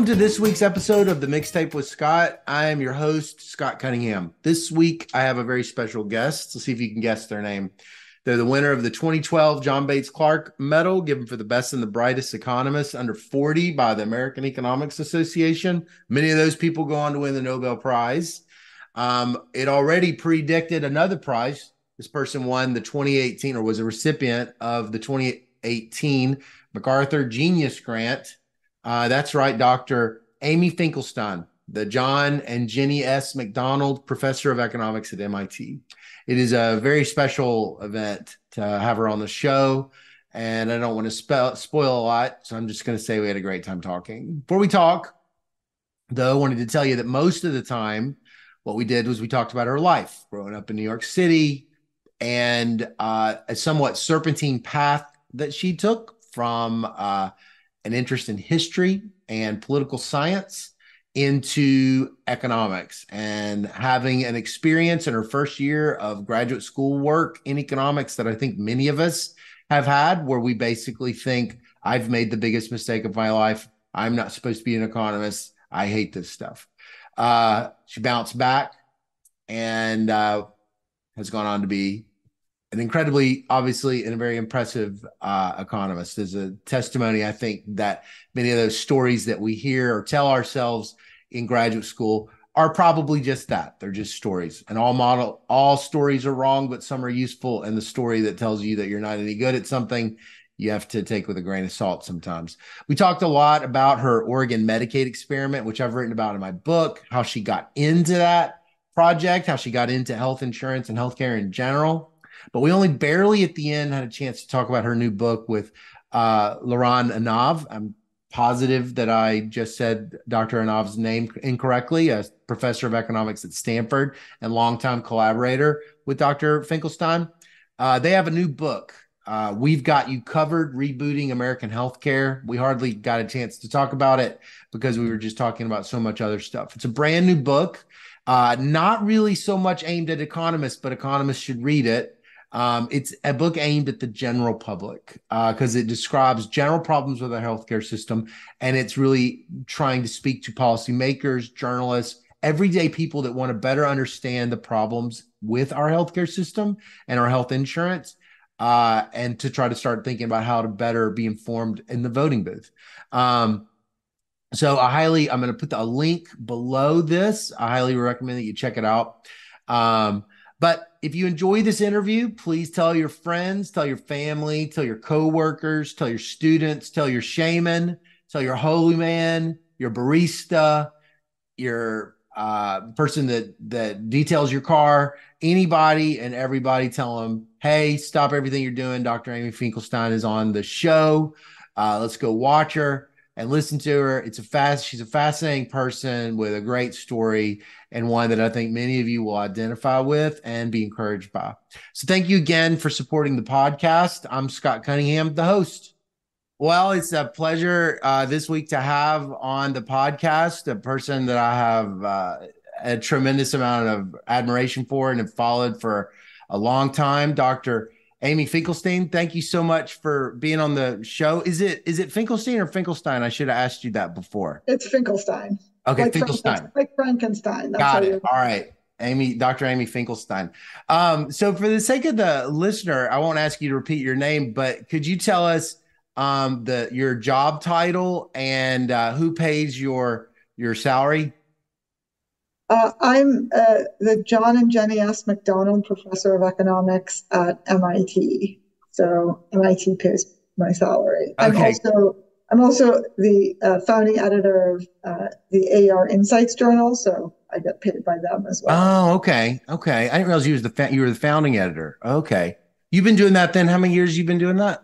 Welcome to this week's episode of The Mixtape with Scott. I am your host, Scott Cunningham. This week, I have a very special guest. Let's see if you can guess their name. They're the winner of the 2012 John Bates Clark Medal, given for the best and the brightest economists under 40 by the American Economics Association. Many of those people go on to win the Nobel Prize. It already predicted another prize. This person won the 2018, or was a recipient of the 2018 MacArthur Genius Grant. That's right, Dr. Amy Finkelstein, the John and Jenny S. McDonald Professor of Economics at MIT. It is a very special event to have her on the show, and I don't want to spoil a lot, so I'm just going to say we had a great time talking. Before we talk, though, I wanted to tell you that most of the time, what we did was we talked about her life, growing up in New York City, and a somewhat serpentine path that she took from an interest in history and political science into economics, and having an experience in her first year of graduate school work in economics that I think many of us have had, where we basically think, I've made the biggest mistake of my life. I'm not supposed to be an economist. I hate this stuff. She bounced back and has gone on to be an incredibly, obviously, and a very impressive economist. There's a testimony, I think, that many of those stories that we hear or tell ourselves in graduate school are probably just that. They're just stories. And all stories are wrong, but some are useful. And the story that tells you that you're not any good at something, you have to take with a grain of salt sometimes. We talked a lot about her Oregon Medicaid experiment, which I've written about in my book, how she got into that project, how she got into health insurance and healthcare in general. But we only barely at the end had a chance to talk about her new book with Laurent Anav. I'm positive that I just said Dr. Anav's name incorrectly, a professor of economics at Stanford and longtime collaborator with Dr. Finkelstein. They have a new book. We've Got You Covered, Rebooting American Healthcare. We hardly got a chance to talk about it because we were just talking about so much other stuff. It's a brand new book, not really so much aimed at economists, but economists should read it. It's a book aimed at the general public because it describes general problems with our healthcare system, and it's really trying to speak to policymakers, journalists, everyday people that want to better understand the problems with our healthcare system and our health insurance, and to try to start thinking about how to better be informed in the voting booth. So I'm going to put a link below this. I highly recommend that you check it out. But if you enjoy this interview, please tell your friends, tell your family, tell your coworkers, tell your students, tell your shaman, tell your holy man, your barista, your person that details your car, anybody and everybody. Tell them, hey, stop everything you're doing. Dr. Amy Finkelstein is on the show. Let's go watch her and listen to her. She's a fascinating person with a great story, and one that I think many of you will identify with and be encouraged by. So thank you again for supporting the podcast. I'm Scott Cunningham, the host. Well, it's a pleasure this week to have on the podcast a person that I have a tremendous amount of admiration for and have followed for a long time, Dr. Amy Finkelstein. Thank you so much for being on the show. Is it Finkelstein or Finkelstein? I should have asked you that before. It's Finkelstein. Okay, like Finkelstein. Like Frankenstein. That's Got it. All right. Dr. Amy Finkelstein. So for the sake of the listener, I won't ask you to repeat your name, but could you tell us your job title and who pays your salary? I'm the John and Jenny S. McDonald Professor of Economics at MIT. So MIT pays my salary. Okay. I'm also the founding editor of the AR Insights Journal, so I get paid by them as well. Oh, okay. I didn't realize you were the founding editor. Okay. You've been doing that then? How many years have you been doing that?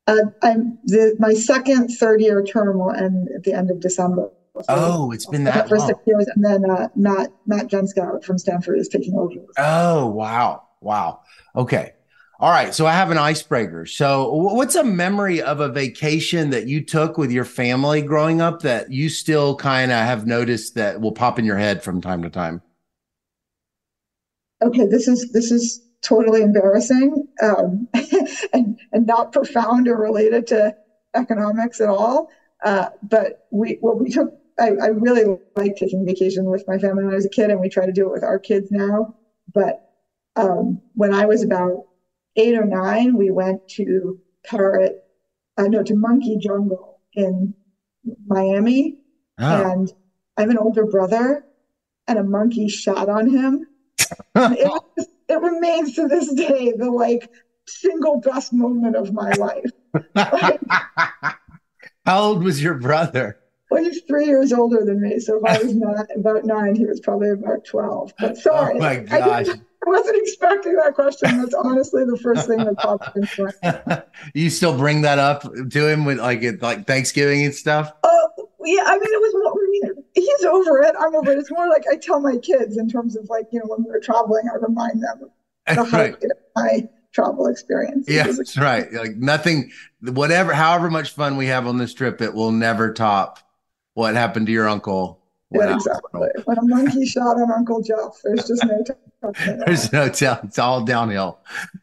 My second third-year term will end at the end of December. So it's been that for long. 6 years, and then Matt Jenskow from Stanford is taking over. Oh, wow. Okay. All right. So I have an icebreaker. So what's a memory of a vacation that you took with your family growing up that you still kind of have noticed that will pop in your head from time to time? Okay, this is totally embarrassing and not profound or related to economics at all. But we took I really like taking vacation with my family when I was a kid, and we try to do it with our kids now. But when I was about 8 or 9, we went to no, to Monkey Jungle in Miami, Oh. and I have an older brother, and a monkey shat on him, and it remains to this day the like single best moment of my life. Like, How old was your brother? well, he's 3 years older than me, so if I was not about 9, he was probably about 12. But Oh sorry, my I gosh. didn't. I wasn't expecting that question. That's honestly the first thing that popped into my head. You still bring that up to him with like Thanksgiving and stuff? Oh, yeah. I mean, it was more, I mean, he's over it. I'm over it. It's more like I tell my kids in terms of like, when we were traveling, I remind them of the Right. highlight of my travel Yeah, experiences. that's right. Like nothing, whatever, however much fun we have on this trip, it will never top what happened to your uncle when Yeah, I was exactly. little. When a monkey shot on Uncle Jeff, there's just no touching it There's all. no tell. It's all downhill.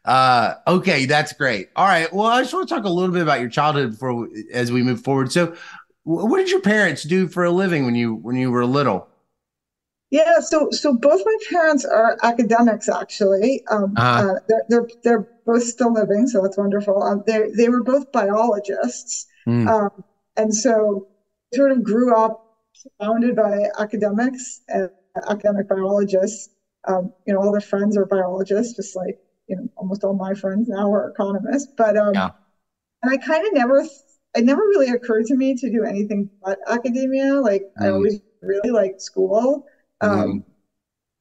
Okay, that's great. All right. Well, I just want to talk a little bit about your childhood as we move forward. So, what did your parents do for a living when you were little? Yeah, so both my parents are academics actually. Uh, They're both still living, so that's wonderful. They were both biologists, hmm, um, and so sort of grew up surrounded by academics and academic biologists. All their friends are biologists, just like almost all my friends now are economists. But yeah. and it never really occurred to me to do anything but academia. Like I Mm, always really liked school. mm, Um,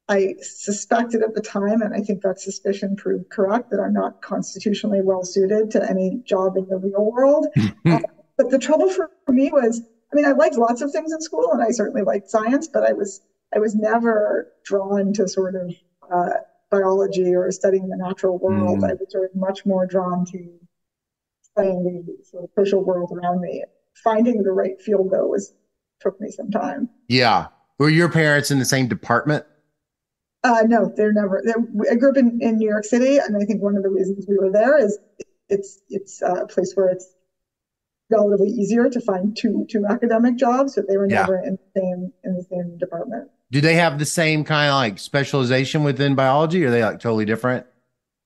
I suspected at the time, and I think that suspicion proved correct, that I'm not constitutionally well suited to any job in the real world. Uh, but the trouble for me was, I mean, I liked lots of things in school, and I certainly liked science, but I was never drawn to sort of biology or studying the natural world. I mm. was sort of much more drawn to studying the sort of social world around me. Finding the right field, though, was took me some time. Yeah. Were your parents in the same department? No, they're never. I grew up in New York City, and I think one of the reasons we were there is it's a place where it's relatively easier to find two academic jobs, but they were Yeah. never in the same department. Do they have the same kind of like specialization within biology, or are they like totally different?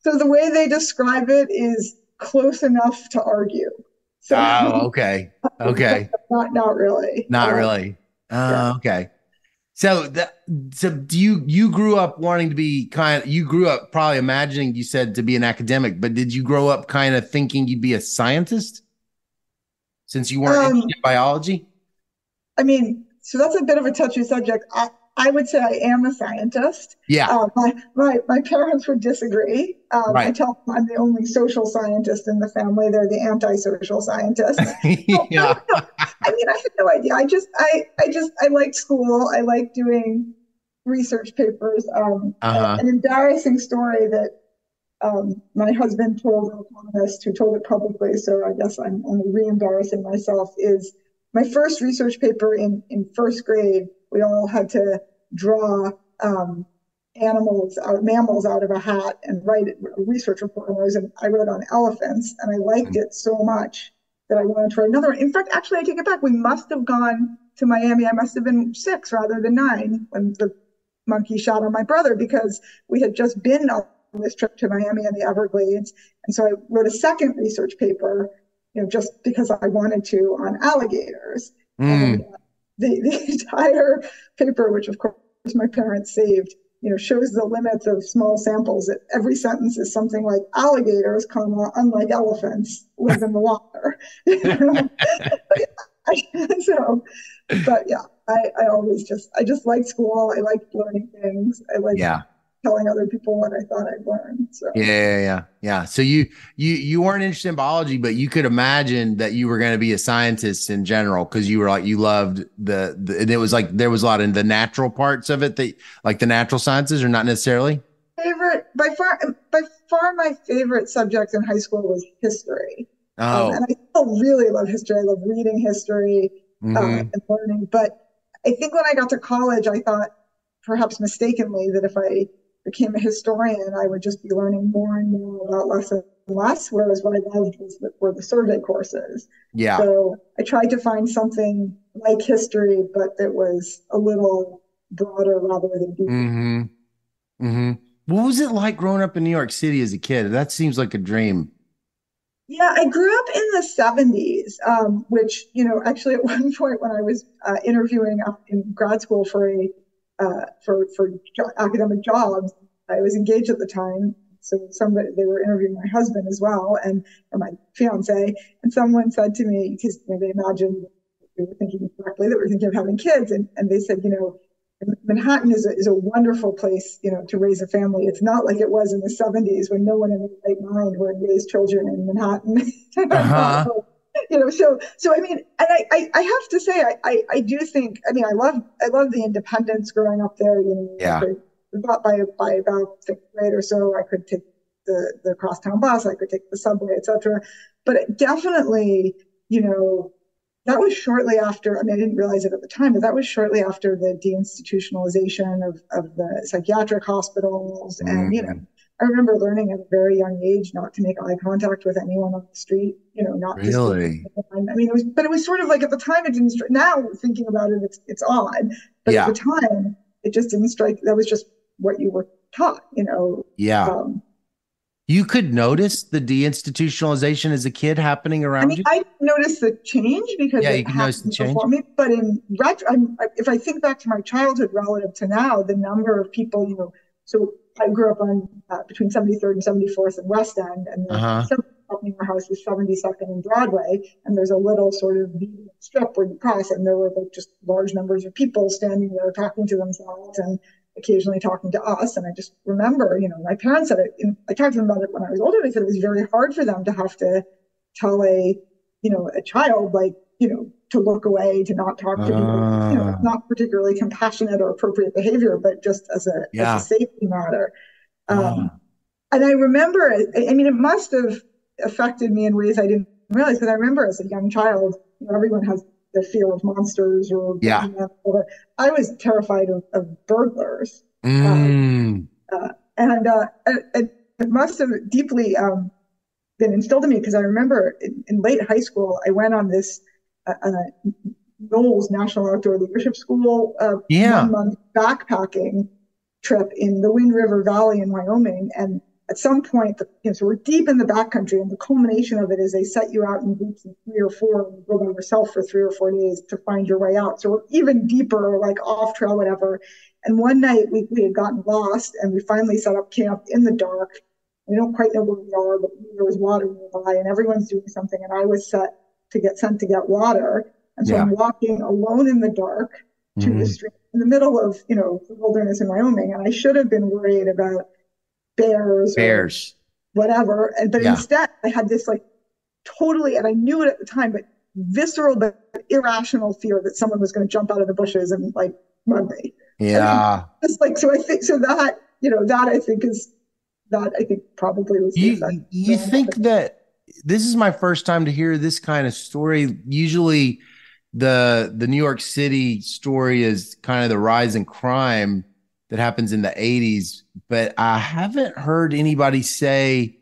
So the way they describe it is close enough to argue. So Oh, okay. Okay. not really. Not really. Yeah. Okay. So that so do you grew up wanting to be you grew up probably imagining you said to be an academic, but did you grow up kind of thinking you'd be a scientist since you weren't interested Um, in biology? I mean, so that's a bit of a touchy subject. I would say I am a scientist. Yeah, My parents would disagree. I right. tell them I'm the only social scientist in the family. They're the anti-social scientists. So I Yeah. don't know. I mean, I had no idea. I liked school. I liked doing research papers. Uh-huh. An embarrassing story that my husband told an economist who told it publicly, so I guess I'm only re-embarrassing myself, is my first research paper in first grade. We all had to draw mammals out of a hat and write a research report on those. And I wrote on elephants, and I liked it so much that I wanted to write another one. In fact, actually, I take it back. We must have gone to Miami. I must have been 6 rather than 9 when the monkey shot on my brother, because we had just been on this trip to Miami and the Everglades. And so I wrote a second research paper, just because I wanted to, on alligators. And Mm. the entire paper, which of course my parents saved, shows the limits of small samples. That every sentence is something like alligators, comma, unlike elephants, live in the water. So, but yeah, I just liked school. I liked learning things. I liked Yeah. telling other people what I thought I'd learned. So Yeah. So you weren't interested in biology, but you could imagine that you were going to be a scientist in general because you were like you loved and it was like there was a lot in the natural parts of it that like the natural sciences or not necessarily. favorite by far my favorite subject in high school was history. Oh, And I still really love history. I love reading history hmm, and learning. But I think when I got to college, I thought, perhaps mistakenly, that if I became a historian, I would just be learning more and more about less and less. Whereas what I loved were the survey courses. yeah. So I tried to find something like history, but it was a little broader rather than deeper. Mm-hmm. Mm-hmm. What was it like growing up in New York City as a kid? That seems like a dream. Yeah, I grew up in the 70s, which, actually at one point when I was interviewing up in grad school for academic jobs, I was engaged at the time. So they were interviewing my husband as well and or my fiance, and someone said to me, because they imagined we were thinking correctly, that we were thinking of having kids, and they said, Manhattan is a wonderful place, to raise a family. It's not like it was in the 70s when no one in their right mind would raise children in Manhattan. Uh-huh. So I mean, and I have to say, I do think, I mean, I love the independence growing up there. Yeah. About by about fifth grade or so, I could take the crosstown bus, I could take the subway, etc. But it definitely, that was shortly after, I mean, I didn't realize it at the time, but that was shortly after the deinstitutionalization of the psychiatric hospitals. And, Mm, I remember learning at a very young age not to make eye contact with anyone on the street, not to speak. really? I mean, but it was sort of like at the time, it didn't, now thinking about it, it's odd. But at Yeah. the time, it just didn't strike, that was just what you were taught. Yeah. Um, You could notice the deinstitutionalization as a kid happening I around mean, you. I noticed the change because Yeah, you it could notice the happened before change. me. But if I think back to my childhood relative to now, the number of people, so I grew up on between 73rd and 74th and West End, and the Uh-huh. assembly in our house was 72nd and Broadway, and there's a little sort of strip where you cross, and there were like just large numbers of people standing there talking to themselves and occasionally talking to us. And I just remember, my parents said it. I talked to them about it when I was older. They said it was very hard for them to have to tell a child, like, to look away, to not talk to people, Uh, not particularly compassionate or appropriate behavior, but just as a yeah. safety matter. Uh, Um, and I remember, I mean, it must have affected me in ways I didn't realize, because I remember as a young child, everyone has the fear of monsters or yeah. boogeyman, or I was terrified of burglars. Um, Mm, and it must have deeply been instilled in me, because I remember in late high school, I went on this Knowles National Outdoor Leadership School yeah. 1 month backpacking trip in the Wind River Valley in Wyoming. And at some point, so we're deep in the backcountry, and the culmination of it is they set you out in groups of 3 or 4, and you go by yourself for 3 or 4 days to find your way out. So we're even deeper, like off trail, whatever. And one night we had gotten lost, and we finally set up camp in the dark. We don't quite know where we are, but there was water nearby, and everyone's doing something. And I was sent to get water. And so Yeah. I'm walking alone in the dark to the Mhm. stream in the middle of, the wilderness in Wyoming. And I should have been worried about bears or Bears. whatever. But Yeah. instead, I had this like totally, and I knew it at the time, but visceral but irrational fear that someone was going to jump out of the bushes and like mug me. I mean, Yeah. just like, so I think, so that, that I think probably was the effect. You think that this is my first time to hear this kind of story. Usually the New York City story is kind of the rise in crime that happens in the 80s, but I haven't heard anybody say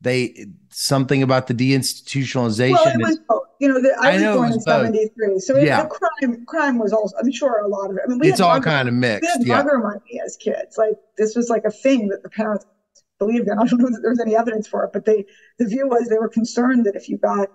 they something about the Well, it deinstitutionalization. was both. I I was know it born was in both. '73, so Yeah. the crime was also. I'm sure a lot of it. I mean, It's all kind of we had mixed. Yeah. mugger money as kids. Like this was like a thing that the parents believed in. I don't know that there was any evidence for it, but the view was they were concerned that if you got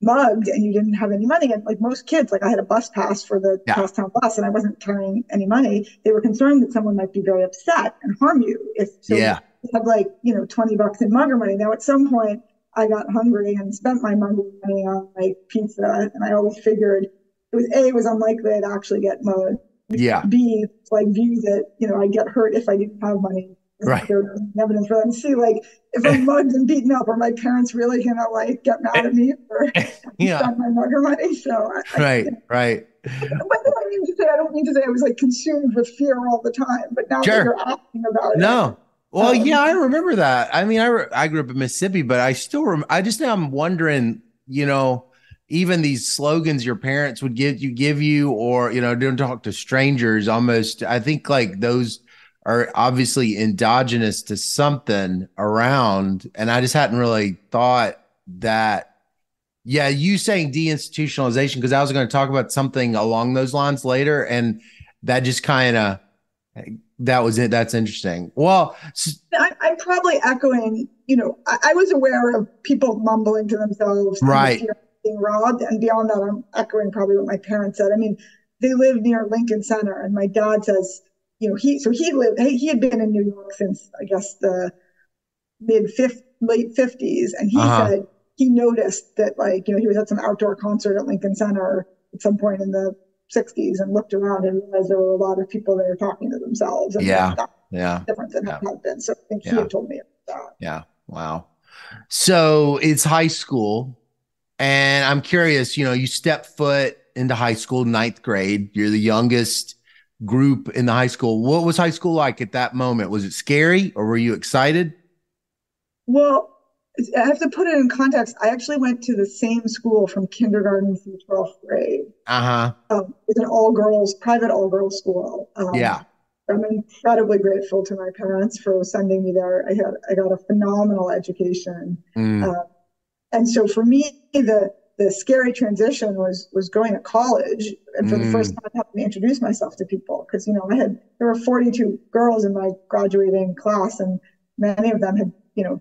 mugged and you didn't have any money, and like most kids, like I had a bus pass for the Yeah. crosstown bus, and I wasn't carrying any money. They were concerned that someone might be very upset and harm you if so. Yeah. You had like $20 in mugger money. Now at some point I got hungry and spent my mugger money on like pizza, and I always figured it was unlikely I'd actually get mugged. Yeah. B, like view that I'd get hurt if I didn't have money. Right. There's evidence for that. And see, like, if I'm mugged and beaten up, are my parents really gonna like get mad at me for Yeah. spend my mugger money? So Right. Right. but I don't mean to say I was like consumed with fear all the time. But now that Sure. you're asking about it, No. Well, yeah, I remember that. I mean, I grew up in Mississippi, but I still I just now I'm wondering, even these slogans your parents would give you, or don't talk to strangers. Almost, I think like those are obviously endogenous to something around, and I just hadn't really thought that Yeah, you saying deinstitutionalization, because I was going to talk about something along those lines later, and that just kind of that was it. That's interesting. Well, I'm probably echoing, I was aware of people mumbling to themselves and the right. fear of being robbed. And beyond that, I'm echoing probably what my parents said. I mean, they live near Lincoln Center, and my dad says, he had been in New York since, I guess, the late 50s. And he Uh-huh. said he noticed that, like, he was at some outdoor concert at Lincoln Center at some point in the 60s and looked around and realized there were a lot of people there talking to themselves, and Yeah. that Yeah. different than it Yeah. had been. So I think he Yeah. had told me about that. Yeah. Wow. So it's high school, and I'm curious, you step foot into high school, ninth grade. You're the youngest group in the high school. What was high school like at that moment? Was it scary or were you excited? Well, I have to put it in context. I actually went to the same school from kindergarten through 12th grade. Uh-huh. It's an all girls, private all girls school. Yeah. I'm incredibly grateful to my parents for sending me there. I got a phenomenal education. Mm. And so for me, the scary transition was going to college, and for the first Mm. time having to introduce myself to people, because there were 42 girls in my graduating class, and many of them had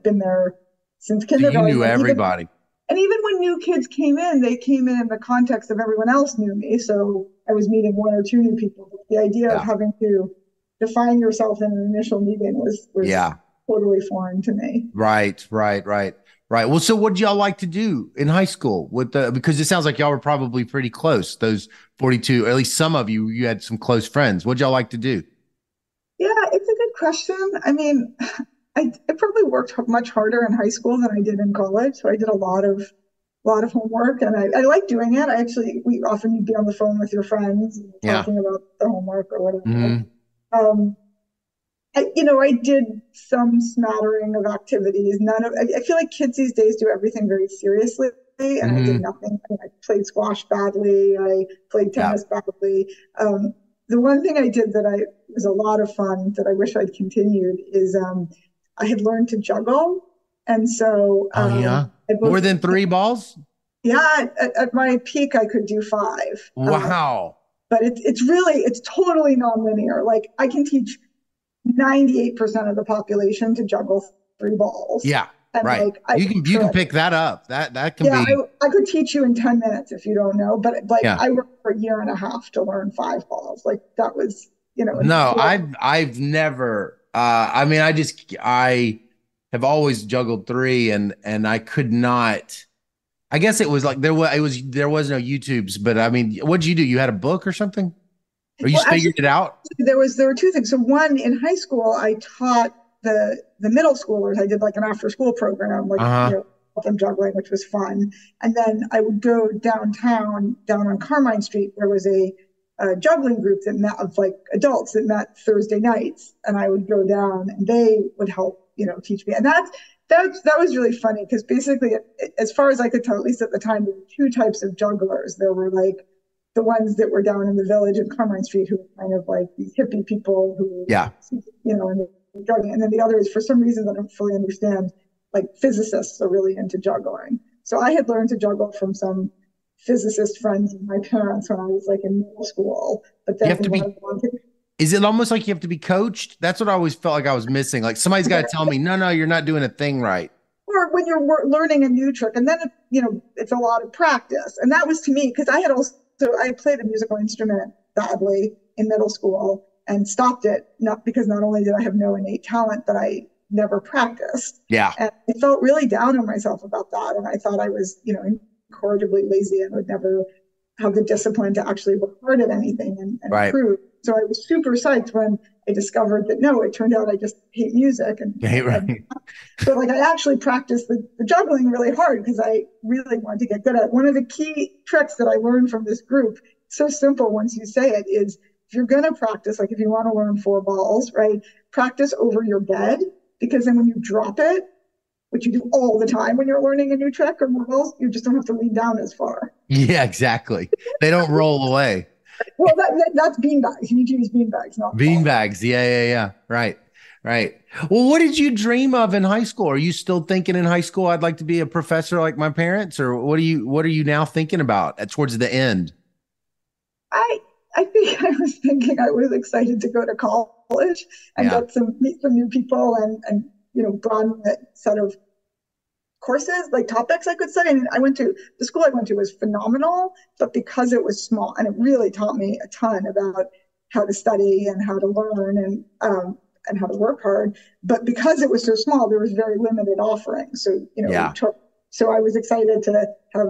been there since So you kindergarten. knew everybody. And even when new kids came in, they came in the context of everyone else knew me. So I was meeting one or two new people. But the idea of Yeah. having to define yourself in an initial meeting was Yeah. totally foreign to me. Right, right, right, right. Well, so what did y'all like to do in high school because it sounds like y'all were probably pretty close, those 42, or at least some of you had some close friends. What did y'all like to do? Yeah, it's a good question. I mean, I probably worked much harder in high school than I did in college. So I did a lot of homework, and I like doing it. We often you'd be on the phone with your friends and Yeah. talking about the homework or whatever. Hmm. Um, I did some smattering of activities. I feel like kids these days do everything very seriously, and I did Hmm. nothing. I mean, I played squash badly. I played Yeah. tennis badly. The one thing I did that I was a lot of fun that I wish I'd continued is I had learned to juggle, and so Oh, yeah. I More both than three balls? yeah at my peak I could do five. Wow. But it's totally nonlinear. Like I can teach 98% of the population to juggle three balls. Yeah. And Right. like I You can could, pick that up. That can yeah, be, I could teach you in 10 minutes if you don't know, but like yeah. I worked for a year and a half to learn five balls. Like that was, No, I've never I mean I have always juggled three, and I could not. I guess it was like there was no YouTubes, but I mean, what'd you do? You had a book or something? Or you well, just actually figured it out? there were two things. So one, in high school, I taught the middle schoolers. I did like an after school program, like Uh-huh. help them juggling, which was fun. And then I would go downtown, down on Carmine Street. There was a juggling group that met of like adults that met Thursday nights, and I would go down, and they would help teach me. And that was really funny because basically, as far as I could tell, at least at the time, there were two types of jugglers. There were like the ones that were down in the village in Carmine Street who were kind of like these hippie people who, Yeah. and juggling. And then the others, for some reason that I don't fully understand, like physicists are really into juggling. So I had learned to juggle from some physicist friends of my parents when I was like in middle school. But You then have to when I be wanted, Is it almost like you have to be coached? That's what I always felt like I was missing. Like somebody's got to tell me, no, no, you're not doing a thing right. or when you're learning a new trick, and then it's a lot of practice. And that was to me because I played a musical instrument badly in middle school and stopped it, not because not only did I have no innate talent, but I never practiced. Yeah. And I felt really down on myself about that. And I thought I was, incorrigibly lazy and would never have the discipline to actually work hard at anything and Right. improve. So I was super psyched when I discovered that no, it turned out I just hate music. Right. But like I actually practiced the juggling really hard because I really wanted to get good at it. One of the key tricks that I learned from this group, so simple once you say it, is if you're going to practice, like if you want to learn four balls, right, practice over your bed, because then when you drop it, which you do all the time when you're learning a new trick or more balls, you just don't have to lean down as far. Yeah, exactly. They don't roll away. Well, that's beanbags. You need to use beanbags, not balls. Beanbags. Yeah, yeah, yeah. Right. Right. Well, what did you dream of in high school? Are you still thinking in high school, I'd like to be a professor like my parents, or what are you now thinking about at towards the end? I I think I was thinking I was excited to go to college and Yeah. get some meet some new people and broaden the set of courses, like topics I could study. And I went to the school I went to was phenomenal, but because it was small and it really taught me a ton about how to study and how to learn and how to work hard. But because it was so small, there was very limited offerings. So, Yeah. so I was excited to have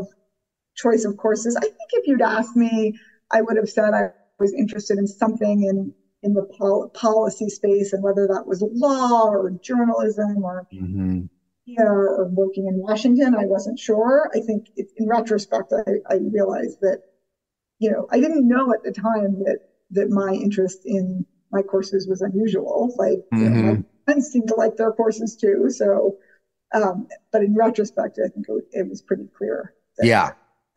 choice of courses. I think if you'd asked me, I would have said I was interested in something in the policy space, and whether that was law or journalism or Hmm. or working in Washington. I wasn't sure. I think in retrospect, I realized that, I didn't know at the time that my interest in my courses was unusual. Like, my Hmm. friends seemed to like their courses too. So, but in retrospect, I think it was pretty clear that Yeah.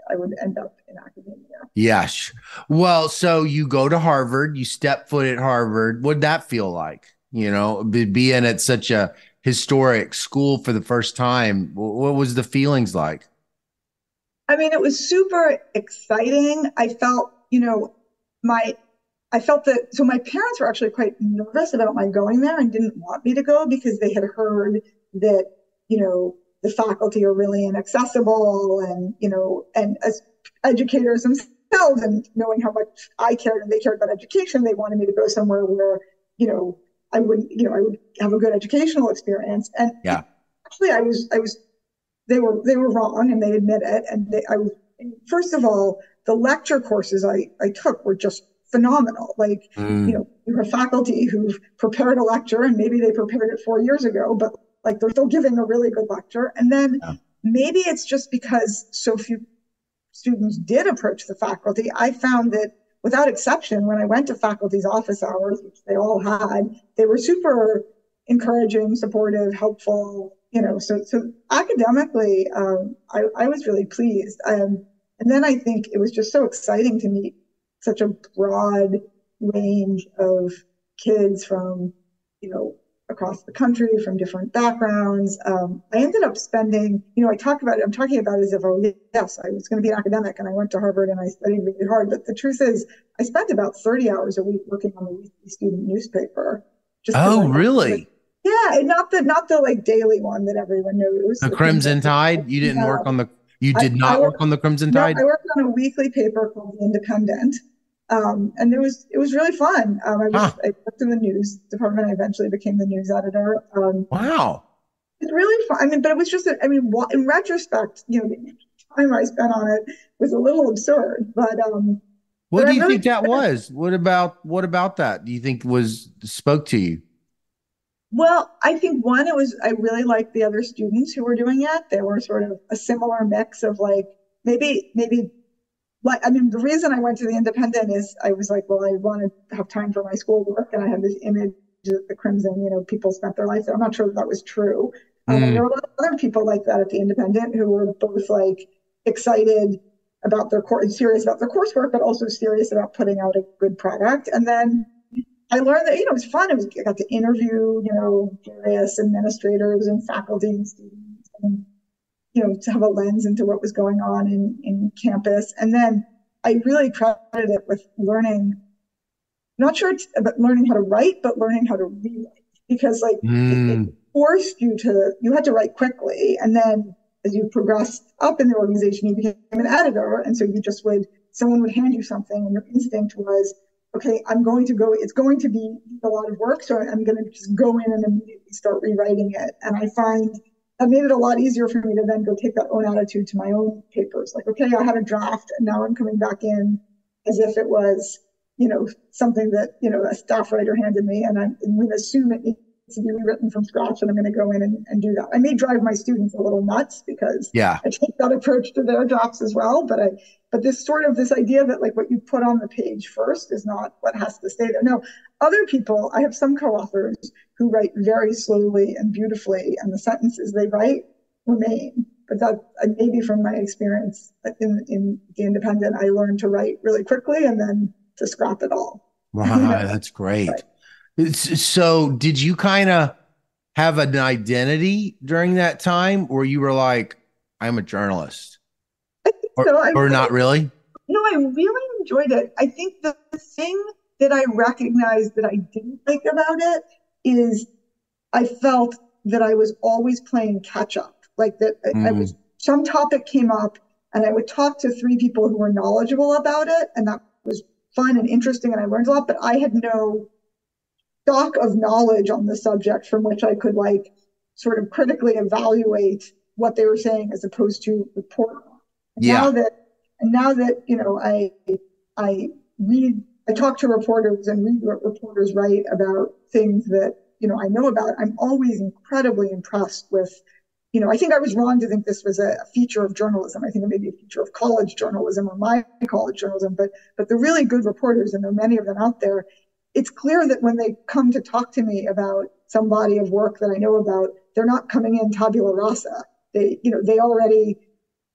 I would end up in academia. Yes. Well, so you go to Harvard, you step foot at Harvard. What'd that feel like? Being at such a historic school for the first time. What was the feelings like? I mean, it was super exciting. My I felt that so my parents were actually quite nervous about my going there and didn't want me to go because they had heard that, the faculty are really inaccessible and as educators themselves and knowing how much I cared and they cared about education, they wanted me to go somewhere where, you know, I would have a good educational experience. And Yeah. actually I was they were wrong and they admit it. And first of all, the lecture courses I took were just phenomenal. Like, Mm, you have faculty who've prepared a lecture and maybe they prepared it 4 years ago, but like they're still giving a really good lecture. And then yeah. maybe it's just because so few students did approach the faculty. I found that without exception, when I went to faculty's office hours, which they all had, they were super encouraging, supportive, helpful. So academically, I was really pleased. And then I think it was just so exciting to meet such a broad range of kids from, you know, across the country from different backgrounds. I ended up spending, I'm talking about it as if, oh, yes, I was going to be an academic and I went to Harvard and I studied really hard. But the truth is, I spent about 30 hours a week working on the weekly student newspaper just because Oh, I thought, really? yeah, and not the like daily one that everyone knows, The the Crimson. Crimson Tide? Yeah, You did I not work worked, on the Crimson no, Tide? I worked on a weekly paper called The Independent. And it was really fun. Huh. I worked in the news department. I eventually became the news editor. Wow. It's really fun. I mean, but it was just, in retrospect, the time I spent on it was a little absurd. But What I do you really, think that was? What about that? Do you think was spoke to you? well, I think one, I really liked the other students who were doing it. They were sort of a similar mix of like maybe like, I mean, the reason I went to the Independent is I was like, well, I want to have time for my schoolwork, and I had this image that the Crimson, people spent their life there. I'm not sure that was true. And there Mm, were a lot of other people like that at the Independent who were both like excited about their course, serious about their coursework, but also serious about putting out a good product. And then I learned that, it was fun. I got to interview, various administrators and faculty and students, and to have a lens into what was going on in campus. And then I really credited it with learning, not sure about learning how to write, but learning how to rewrite. Because like it mm, forced you had to write quickly. And then as you progressed up in the organization, you became an editor. And so someone would hand you something and your instinct was, okay, it's going to be a lot of work. So I'm going to just go in and immediately start rewriting it. And I find that made it a lot easier for me to then go take that own attitude to my own papers. Like, okay, I had a draft and now I'm coming back in as if it was, something that, a staff writer handed me, and I'm going to assume it needs to be rewritten from scratch, and I'm going to go in and do that. I may drive my students a little nuts because yeah. I take that approach to their drafts as well. But this idea that like what you put on the page first is not what has to stay there. No, other people, I have some co-authors who write very slowly and beautifully, and the sentences they write remain. But that maybe from my experience in the Independent, I learned to write really quickly and then to scrap it all. Wow, that's great. But So did you kind of have an identity during that time where you were like, I'm a journalist? So I Or really, not really? no, I really enjoyed it. I think the thing that I recognized that I didn't like about it is I felt that I was always playing catch up. Like that I Mm, was some topic came up and I would talk to three people who were knowledgeable about it, and that was fun and interesting and I learned a lot, but I had no stock of knowledge on the subject from which I could like sort of critically evaluate what they were saying as opposed to report on. And yeah. now that I read I talk to reporters and read what reporters write about things that I know about, I'm always incredibly impressed with. I think I was wrong to think this was a feature of journalism. I think it may be a feature of college journalism or my college journalism, but the really good reporters, and there are many of them out there, it's clear that when they come to talk to me about some body of work that I know about, they're not coming in tabula rasa. They already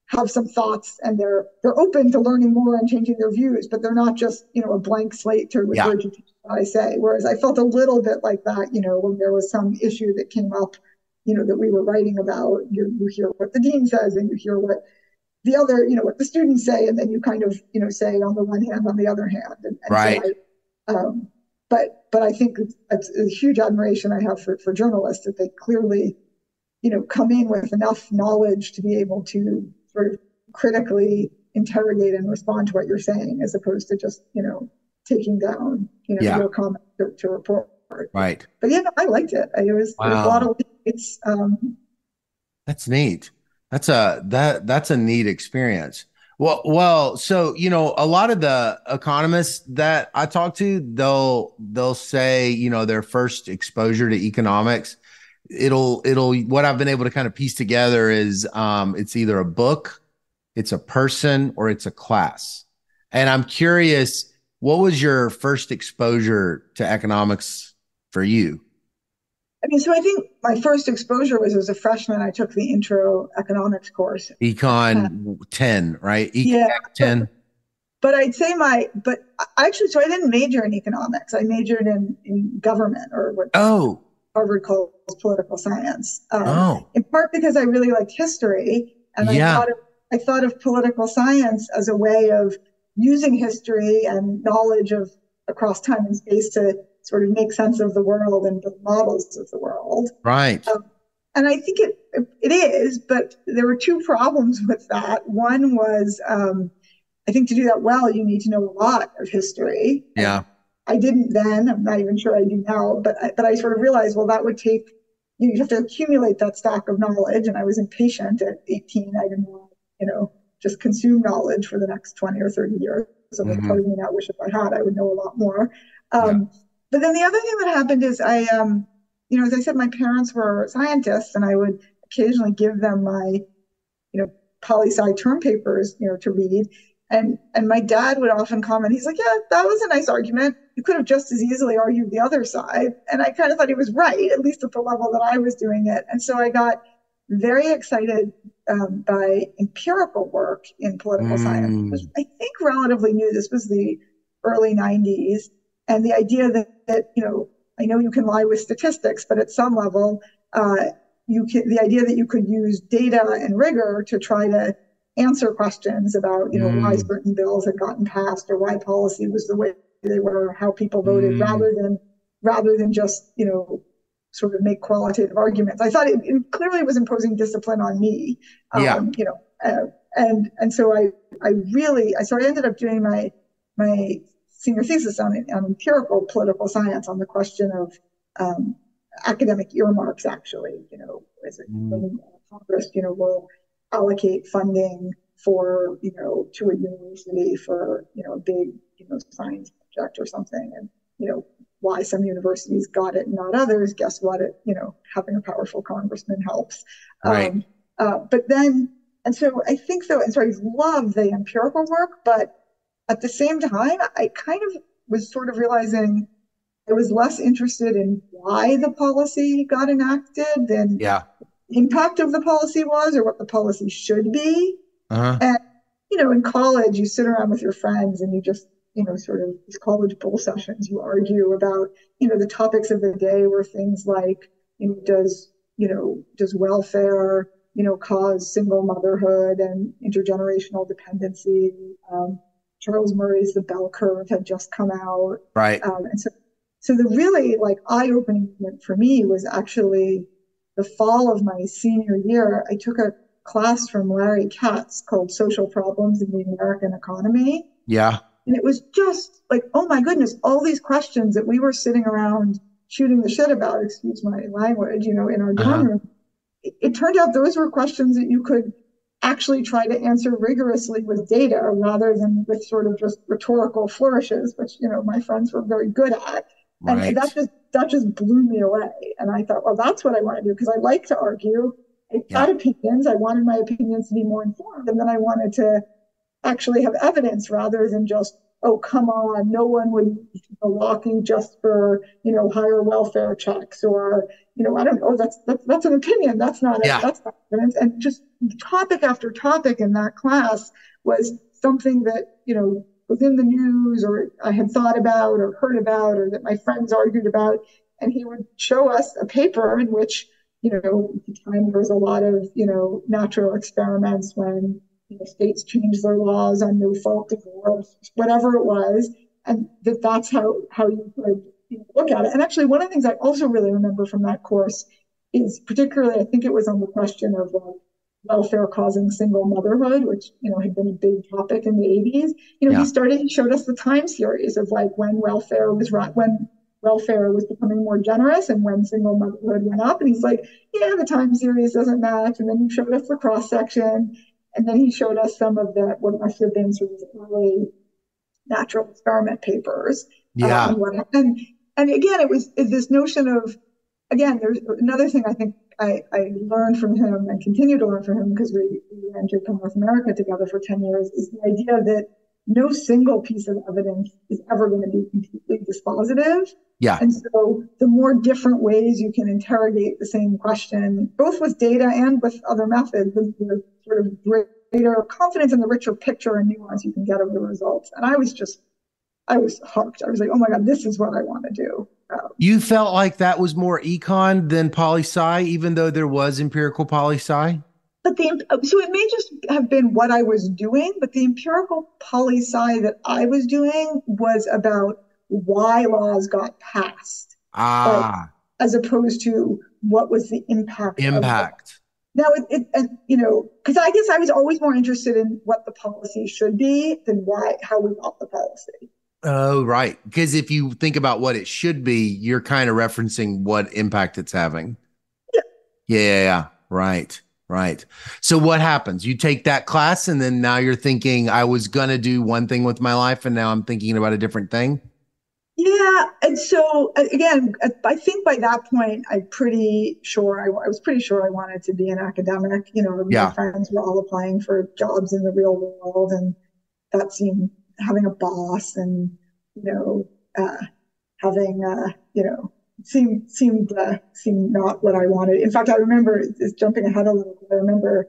have some thoughts and they're open to learning more and changing their views, but they're not just a blank slate to Yeah. regurgitate what I say. Whereas I felt a little bit like that, when there was some issue that came up, that we were writing about. You hear what the dean says, and you hear what the other, what the students say, and then you kind of say on the one hand, on the other hand, and so Right. but I think it's a huge admiration I have for journalists that they clearly come in with enough knowledge to be able to sort of critically interrogate and respond to what you're saying, as opposed to just taking down Yeah. your comment to report. Right. But yeah, I liked it. It was a lot Wow. of it's That's neat. That's a neat experience. So a lot of the economists that I talk to, they'll say, their first exposure to economics, it'll what I've been able to kind of piece together is it's either a book, it's a person, or it's a class. And I'm curious, what was your first exposure to economics for you? so I think my first exposure was as a freshman. I took the intro economics course at Penn. Econ 10, right? Yeah, Ec 10. but I'd say but actually, so I didn't major in economics. I majored in government, or what Oh, Harvard calls political science, oh, in part because I really liked history, and yeah, I thought of political science as a way of using history and knowledge of across time and space to sort of make sense of the world and build models of the world. right. Um, and I think it is, but there were two problems with that. One was, I think to do that well, you need to know a lot of history. And Yeah. I didn't then. I'm not even sure I do now. But I sort of realized, well, that would take you have to accumulate that stock of knowledge. And I was impatient at 18. I didn't want just consume knowledge for the next 20 or 30 years. So there's part Hmm. of me now wish if I had, I would know a lot more. Yeah. But then the other thing that happened is as I said, my parents were scientists, and I would occasionally give them my poli sci term papers, to read. And my dad would often comment, he's like, yeah, that was a nice argument. You could have just as easily argued the other side. And I kind of thought he was right, at least at the level that I was doing it. And so I got very excited by empirical work in political science, which Mm, I think relatively new. This was the early 90s. And the idea that I know you can lie with statistics, but at some level, the idea that you could use data and rigor to try to answer questions about why mm, certain bills had gotten passed or why policy was the way they were, how people voted, mm. rather than just sort of make qualitative arguments. I thought it clearly was imposing discipline on me, Yeah. and so I ended up doing my senior thesis on empirical political science on the question of academic earmarks. Actually, is it Mm, when Congress will allocate funding for to a university for a big science project or something, and why some universities got it and not others. Guess what? Having a powerful congressman helps. right. But then, and so I think though, and so I love the empirical work, but at the same time, I kind of was sort of realizing I was less interested in why the policy got enacted than Yeah. the impact of the policy was, or what the policy should be. Uh-huh. And in college, you sit around with your friends and you just sort of these college bull sessions, you argue about, the topics of the day were things like, does welfare, cause single motherhood and intergenerational dependency? Charles Murray's The Bell Curve had just come out. Right. And so the really like eye-opening moment for me was actually the fall of my senior year. I took a class from Larry Katz called Social Problems in the American Economy. Yeah. And it was just like, oh my goodness, all these questions that we were sitting around shooting the shit about, excuse my language, in our dorm room. It turned out those were questions that you could actually try to answer rigorously with data rather than with sort of just rhetorical flourishes, which, my friends were very good at. Right. And that just blew me away. And I thought, well, that's what I want to do, because I like to argue. I had opinions. I wanted my opinions to be more informed. And then I wanted to actually have evidence rather than just, oh, come on, no one would lock you just for, higher welfare checks, or, I don't know, that's an opinion. That's not evidence. And just topic after topic in that class was something that, was in the news, or I had thought about or heard about, or that my friends argued about. And he would show us a paper in which, at the time there was a lot of, natural experiments when states changed their laws on no-fault divorce, whatever it was, and that's how you could look at it. And actually, one of the things I also really remember from that course is particularly, I think it was on the question of welfare causing single motherhood, which had been a big topic in the 80s. He showed us the time series of like when welfare was becoming more generous and when single motherhood went up. And he's like, the time series doesn't match. And then he showed us the cross section. And then he showed us some of what must have been sort of early natural experiment papers. Yeah. And again, it was this notion of, again, there's another thing I think I learned from him and continue to learn from him, because we ran JPL North America together for 10 years, is the idea that no single piece of evidence is ever going to be completely dispositive. Yeah. And so the more different ways you can interrogate the same question, both with data and with other methods, the sort of greater confidence in the richer picture and nuance you can get of the results. And I was hooked. I was like, oh my God, this is what I want to do. You felt like that was more econ than poli-sci, even though there was empirical poli-sci? So it may just have been what I was doing, but the empirical poli-sci that I was doing was about why laws got passed, as opposed to what was the impact. Now, because I guess I was always more interested in what the policy should be than how we got the policy. Oh, right. Because if you think about what it should be, you're kind of referencing what impact it's having. Yeah. Right. So what happens? You take that class and then now you're thinking, I was going to do one thing with my life and now I'm thinking about a different thing. Yeah. And so again, I think by that point, I was pretty sure I wanted to be an academic. My friends were all applying for jobs in the real world, and that seemed, having a boss and, seemed not what I wanted. In fact, I remember, just jumping ahead a little bit, I remember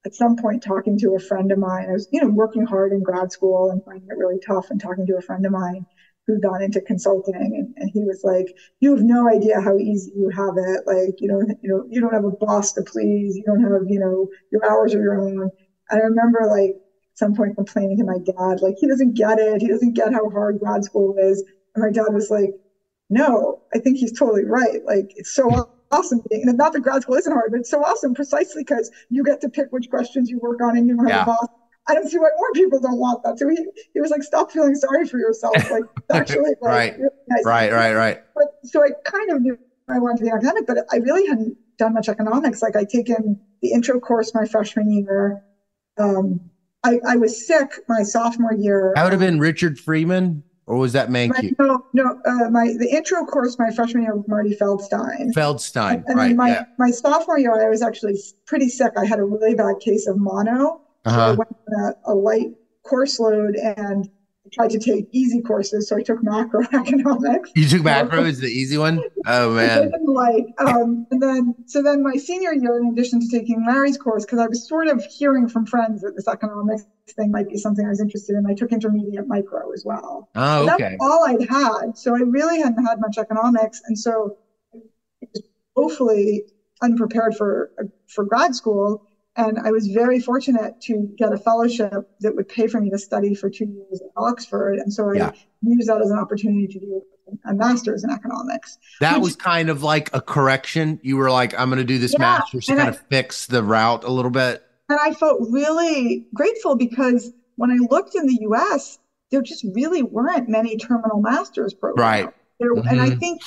at some point talking to a friend of mine. I was, working hard in grad school and finding it really tough, and talking to a friend of mine who'd gone into consulting, and he was like, you have no idea how easy you have it. Like, you don't have a boss to please. You don't have, your hours are your own. I remember like at some point complaining to my dad, like, he doesn't get it. He doesn't get how hard grad school is. And my dad was like, no, I think he's totally right. Like, it's so awesome. And not that grad school isn't hard, but it's so awesome precisely because you get to pick which questions you work on and you don't have a boss. I don't see why more people don't want that. So he was like, stop feeling sorry for yourself. Like, actually, like, really nice. Right. But so I kind of knew I wanted to be an academic, but I really hadn't done much economics. Like, I'd taken the intro course my freshman year. I was sick my sophomore year. That would have been Richard Freeman, or was that Mankiw? The intro course my freshman year was Marty Feldstein. And right. My sophomore year, I was actually pretty sick. I had a really bad case of mono. So I went on a light course load, and tried to take easy courses, so I took macroeconomics. You took macro as the easy one? Oh Which I man. didn't like. And then my senior year, in addition to taking Larry's course, because I was sort of hearing from friends that this economics thing might be something I was interested in, I took intermediate micro as well. Oh, But that's okay. all I'd had. So I really hadn't had much economics. And so I was woefully unprepared for grad school. And I was very fortunate to get a fellowship that would pay for me to study for 2 years at Oxford. And so I Yeah. used that as an opportunity to do a master's in economics, That which, was kind of like a correction. You were like, I'm going to do this yeah, master's to kind of fix the route a little bit. and I felt really grateful because when I looked in the US, there just really weren't many terminal master's Right. programs. And I Hmm. think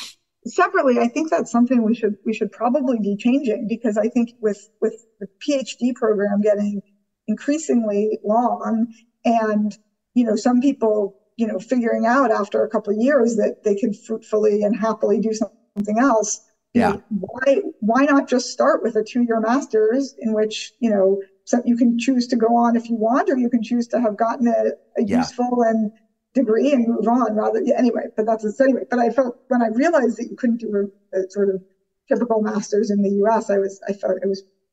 separately, I think that's something we should probably be changing, because I think with the PhD program getting increasingly long, and some people figuring out after a couple of years that they can fruitfully and happily do something else. Yeah. Why not just start with a 2-year master's in which so you can choose to go on if you want, or you can choose to have gotten a Yeah. useful and degree and move on rather. Yeah, anyway, but anyway. But I felt, when I realized that you couldn't do a sort of typical master's in the U.S.,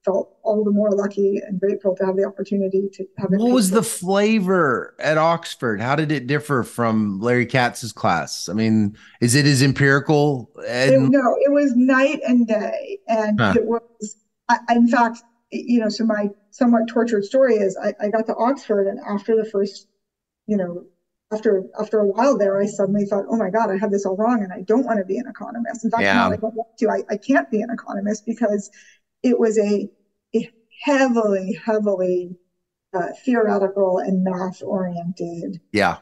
felt all the more lucky and grateful to have the opportunity to have it. What was the flavor at Oxford? How did it differ from Larry Katz's class? I mean, is it as empirical? No, it was night and day. And Huh. it was, in fact, so my somewhat tortured story is I got to Oxford, and after the first, after a while there, I suddenly thought, oh my God, I had this all wrong, and I don't want to be an economist. In fact, now Yeah. I don't want to. I can't be an economist because it was a heavily, heavily theoretical and math oriented Yeah.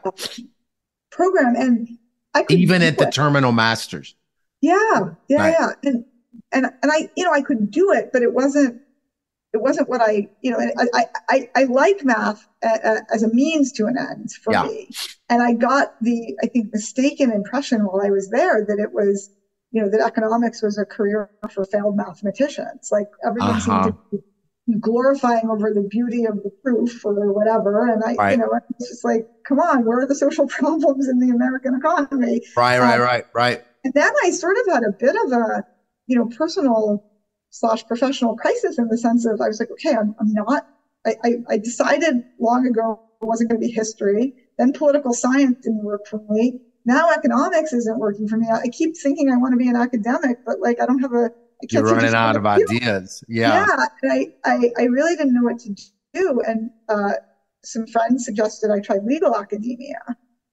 program, and I could Even do at the it. terminal masters. Yeah, yeah, Right. yeah, and I could do it, but it wasn't what I like math as a means to an end for Yeah. me. And I got the, I think, mistaken impression while I was there that it was, that economics was a career for failed mathematicians. Like everyone seemed to Uh-huh. be glorifying over the beauty of the proof or whatever. And Right. it's just like, come on, where are the social problems in the American economy? Right. Um, Right. and then I sort of had a bit of a, personal / professional crisis, in the sense of, I was like, okay, I'm not, I decided long ago it wasn't going to be history. Then political science didn't work for me. Now economics isn't working for me. I keep thinking I want to be an academic, but like I You're can't seem to running out find a of field. ideas. Yeah, Yeah. and I really didn't know what to do. And some friends suggested I try legal academia,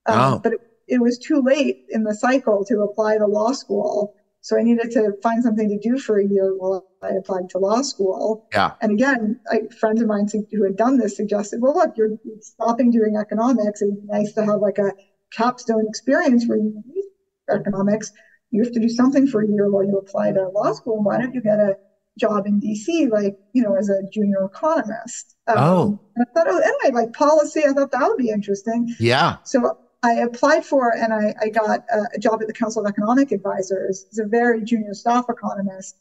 Oh, but it was too late in the cycle to apply to law school. So I needed to find something to do for a year while I applied to law school. yeah. And again, friends of mine who had done this suggested, well, look, you're stopping doing economics. It'd be nice to have like a capstone experience where you use economics. You have to do something for a year while you apply to law school. Why don't you get a job in DC, like, as a junior economist? Oh, And I thought, oh, anyway, like policy, I thought that would be interesting. yeah. So I applied for, and I got a job at the Council of Economic Advisors as a very junior staff economist,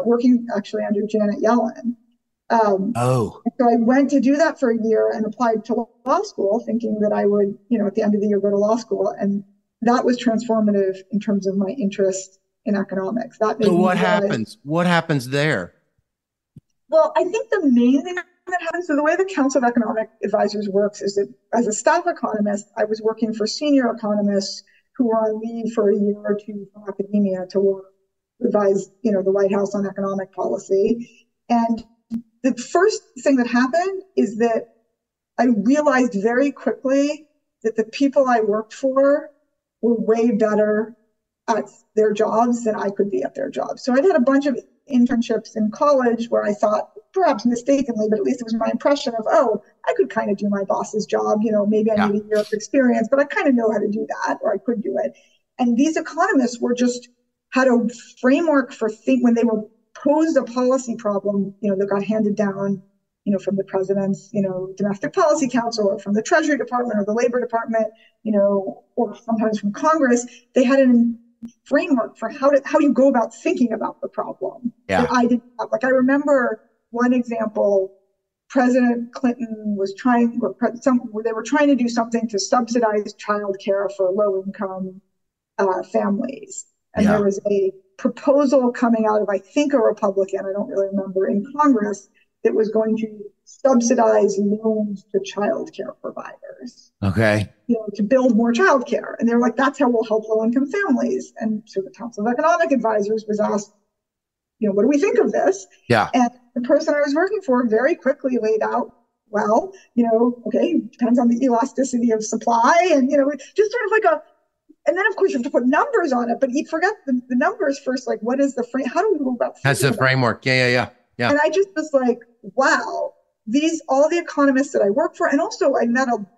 working actually under Janet Yellen. Oh, So I went to do that for a year and applied to law school, thinking that I would, at the end of the year, go to law school. And that was transformative in terms of my interest in economics. That so made me what realize, happens? What happens there? well, I think the main thing that happens, so the way the Council of Economic Advisors works is that as a staff economist, I was working for senior economists who were on leave for a year or two from academia to work, advise, the White House on economic policy. And the first thing that happened is that I realized very quickly that the people I worked for were way better at their jobs than I could be at their jobs. So I'd had a bunch of internships in college where I thought, perhaps mistakenly, but at least it was my impression of, oh, I could kind of do my boss's job. Maybe I Yeah. need a year of experience, but I kind of know how to do that, or I could do it. And these economists were just had a framework for when they were posed a policy problem, that got handed down, from the president's, domestic policy council, or from the Treasury Department or the Labor Department, or sometimes from Congress. They had a framework for how you go about thinking about the problem that Yeah. I didn't have. Like I remember one example President Clinton was they were trying to do something to subsidize childcare for low-income families. And there was a proposal coming out of, I think, a Republican, I don't really remember, in Congress that was going to subsidize loans to childcare providers. Okay. To build more childcare. And they were like, that's how we'll help low-income families. And so the Council of Economic Advisors was asked, what do we think of this? Yeah. And the person I was working for very quickly laid out, well, okay, depends on the elasticity of supply, and just sort of like and then of course you have to put numbers on it, but you forget the numbers first. Like, what is the frame? How do we go about? That's the framework. Yeah. And I just was like, wow, all the economists that I work for, and also I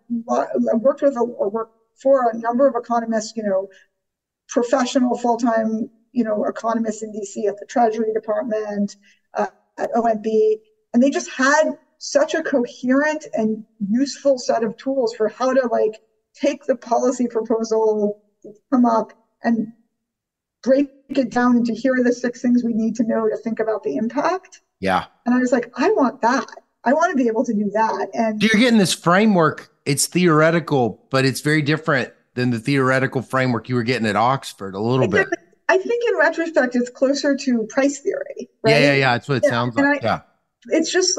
worked for a number of economists, professional full-time, economists in DC at the Treasury Department, at OMB, and they just had such a coherent and useful set of tools for how to take the policy proposal come up and break it down into, here are the 6 things we need to know to think about the impact. Yeah. And I was like, I want that. I want to be able to do that. And you're getting this framework. It's theoretical, but it's very different than the theoretical framework you were getting at Oxford a little bit. I think in retrospect, it's closer to price theory. Right? Yeah. That's what it sounds like. It's just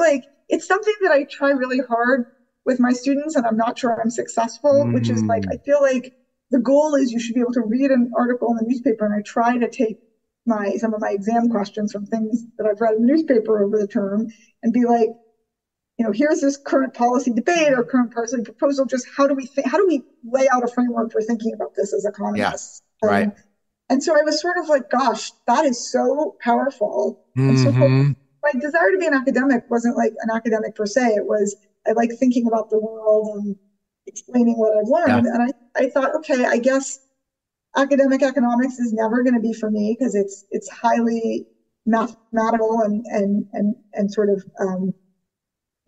it's something that I try really hard with my students, and I'm not sure I'm successful, which is I feel like the goal is you should be able to read an article in the newspaper, and I try to take some of my exam questions from things that I've read in the newspaper over the term and be like, here's this current policy debate or current policy proposal. Just how do we lay out a framework for thinking about this as economists? Yeah, right. And so I was sort of like, gosh, that is so powerful. And so my desire to be an academic wasn't like an academic per se. It was, I like thinking about the world and explaining what I've learned. And I thought, okay, I guess academic economics is never going to be for me because it's highly mathematical and sort of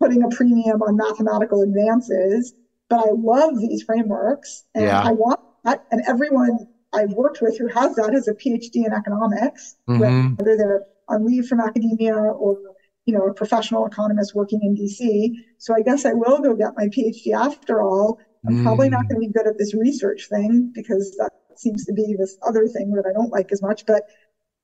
putting a premium on mathematical advances. But I love these frameworks, and I want that. And everyone I've worked with who has that has a PhD in economics, whether they're on leave from academia or a professional economist working in DC. So I guess I will go get my PhD after all. I'm probably not going to be good at this research thing because that seems to be this other thing that I don't like as much. But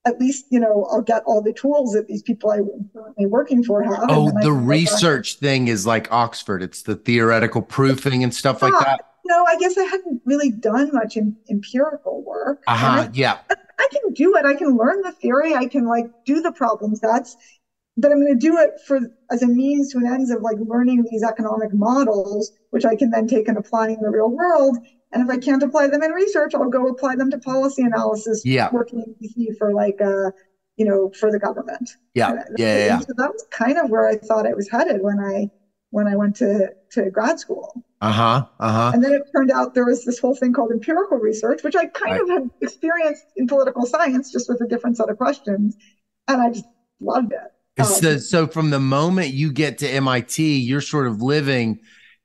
at least, I'll get all the tools that these people I'm currently working for have. Oh, the research thing is like Oxford. It's the theoretical proofing and stuff like that. I guess I hadn't really done much empirical work. I can do it. I can learn the theory. I can do the problem sets, but I'm going to do it as a means to an end of learning these economic models, which I can then take and apply in the real world. And if I can't apply them in research, I'll go apply them to policy analysis, working in DC for for the government. Yeah. So that was kind of where I thought I was headed when I went to grad school. And then it turned out there was this whole thing called empirical research, which I kind of had experienced in political science, just with a different set of questions. And I just loved it. So from the moment you get to MIT, you're sort of living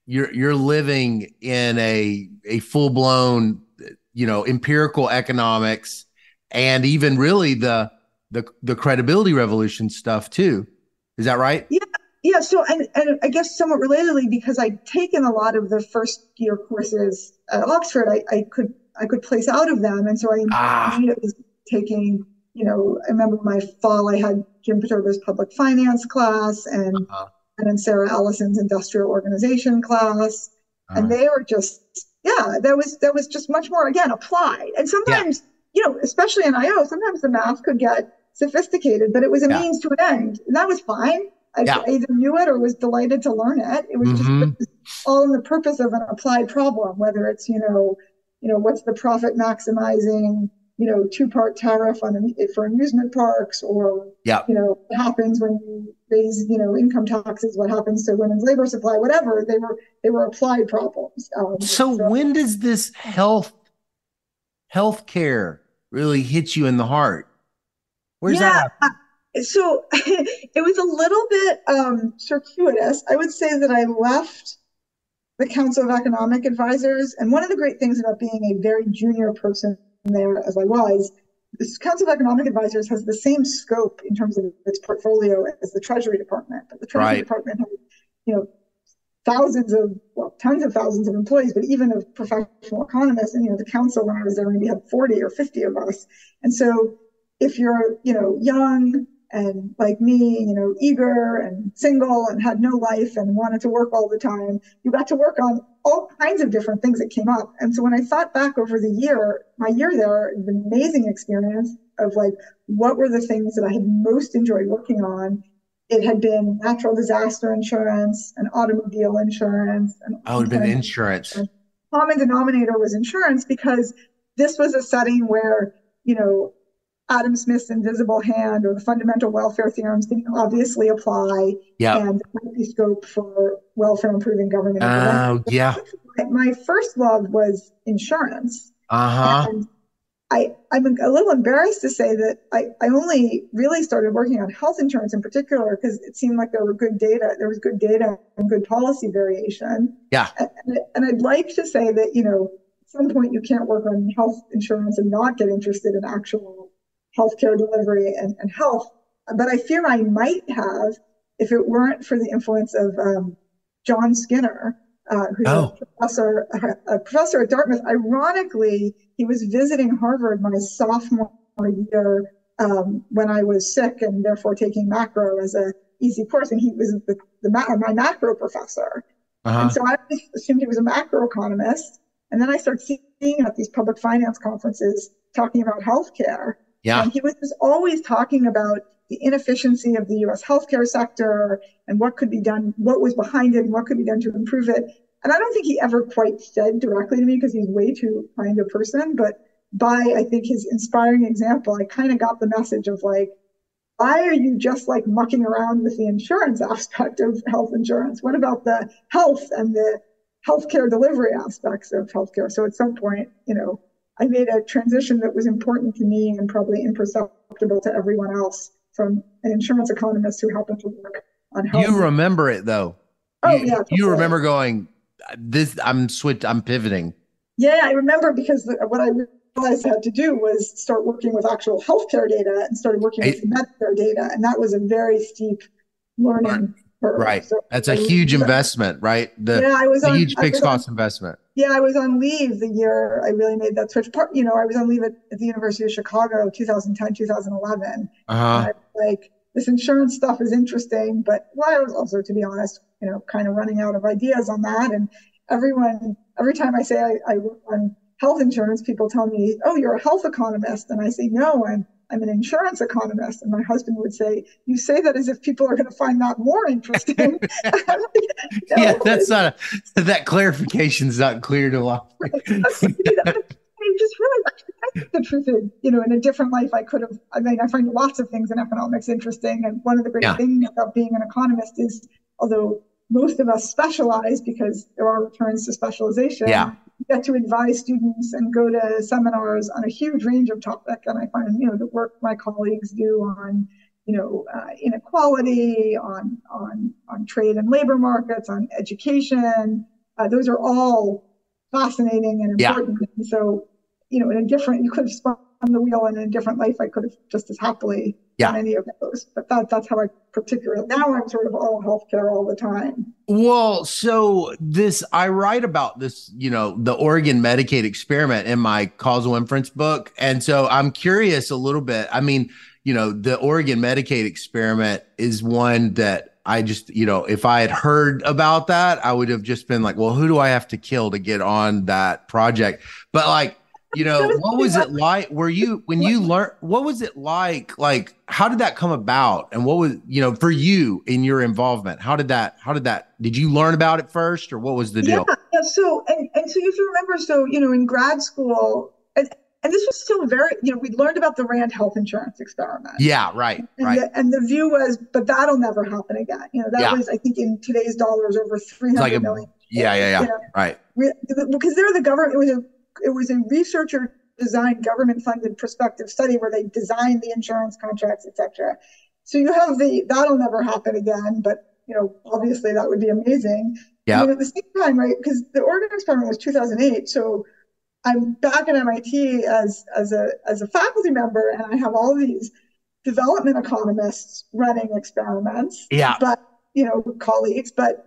in a full-blown, empirical economics, and even really the credibility revolution stuff too. Is that right? Yeah. So, and I guess somewhat relatedly, because I'd taken a lot of the first year courses at Oxford, I could place out of them. And so I was taking, I remember my fall, I had Jim Peterbo's public finance class and then Sarah Ellison's industrial organization class. And they were just, that was just much more, again, applied. And sometimes, especially in IO, sometimes the math could get sophisticated, but it was a means to an end. And that was fine. I either knew it or was delighted to learn it. It was just all in the purpose of an applied problem, whether it's, what's the profit maximizing, two-part tariff for amusement parks, or, what happens when you raise, income taxes, what happens to women's labor supply, whatever. They were applied problems. So when does this healthcare really hit you in the heart? Where's that? So it was a little bit circuitous. I would say that I left the Council of Economic Advisors. And one of the great things about being a very junior person there, as I was, this Council of Economic Advisors has the same scope in terms of its portfolio as the Treasury Department. But the Treasury Department you know, tens of thousands of employees, but even of professional economists. And, the council, when I was there, maybe had 40 or 50 of us. And so if you're, young and like me, eager and single and had no life and wanted to work all the time, you got to work on all kinds of different things that came up. And so when I thought back over my year there, an amazing experience of like, what were the things that I had most enjoyed working on? It had been natural disaster insurance and automobile insurance. And Oh, it would have been insurance. Common denominator was insurance, because this was a setting where, Adam Smith's invisible hand or the fundamental welfare theorems didn't obviously apply. Yeah. And there might be scope for welfare improving government. Oh, yeah. My first love was insurance. And I'm a little embarrassed to say that I only really started working on health insurance in particular because it seemed like there was good data and good policy variation. Yeah. And I'd like to say that, at some point you can't work on health insurance and not get interested in actual healthcare delivery and health. But I fear I might have if it weren't for the influence of John Skinner, who's a professor at Dartmouth. Ironically, he was visiting Harvard my sophomore year when I was sick and therefore taking macro as a easy course. And he was my macro professor. And so I assumed he was a macroeconomist. And then I started seeing at these public finance conferences talking about healthcare. Yeah. And he was just always talking about the inefficiency of the U.S. healthcare sector and what could be done, what was behind it, and what could be done to improve it. And I don't think he ever quite said directly to me because he's way too kind a person, but by, I think, his inspiring example, I kind of got the message of like, why are you just like mucking around with the insurance aspect of health insurance? What about the health and the healthcare delivery aspects of healthcare? So at some point, I made a transition that was important to me and probably imperceptible to everyone else from an insurance economist who happened to work on health. You remember it though. Oh, yeah. Totally. You remember going, I'm pivoting. Yeah, I remember because what I realized I had to do was start working with actual healthcare data and started working with Medicare data. And that was a very steep learning curve. Right. So that's a huge investment, right? I was a huge fixed cost investment. Yeah, I was on leave the year I really made that switch. I was on leave at the University of Chicago, 2010, 2011. And I was like, this insurance stuff is interesting, but I was also, to be honest, kind of running out of ideas on that. And every time I say I work on health insurance, people tell me, "Oh, you're a health economist," and I say, "No, I'm an insurance economist." And my husband would say, "You say that as if people are going to find that more interesting." Like, no. Yeah, that clarification's not clear to a lot. Just really, I think the truth is, in a different life, I find lots of things in economics interesting. And one of the great things about being an economist is, although most of us specialize because there are returns to specialization, you get to advise students and go to seminars on a huge range of topics. And I find, the work my colleagues do on, inequality, on trade and labor markets, on education, those are all fascinating and important. And so, you could have spun the wheel, and in a different life, I could have just as happily done any of those. But that's how now I'm sort of all healthcare all the time. Well, so I write about this, the Oregon Medicaid experiment in my causal inference book. And so I'm curious a little bit. I mean, the Oregon Medicaid experiment is one that I just, if I had heard about that, I would have just been like, well, who do I have to kill to get on that project? But like, what was it like? When you learned, what was it like? Like, how did that come about? And what was, for you in your involvement, did you learn about it first, or what was the deal? Yeah. So, and so you have to remember, in grad school, and this was still very, we learned about the Rand health insurance experiment. Yeah, right, and the view was, but that'll never happen again. That was, I think, in today's dollars, over 300 million. Yeah, right. Because they're the government. It was a researcher-designed, government-funded prospective study where they designed the insurance contracts, et cetera. So you have that'll never happen again, but obviously that would be amazing. Yeah. At the same time, right? Because the Oregon experiment was 2008, so I'm back at MIT as a faculty member, and I have all these development economists running experiments. Yeah. But colleagues, but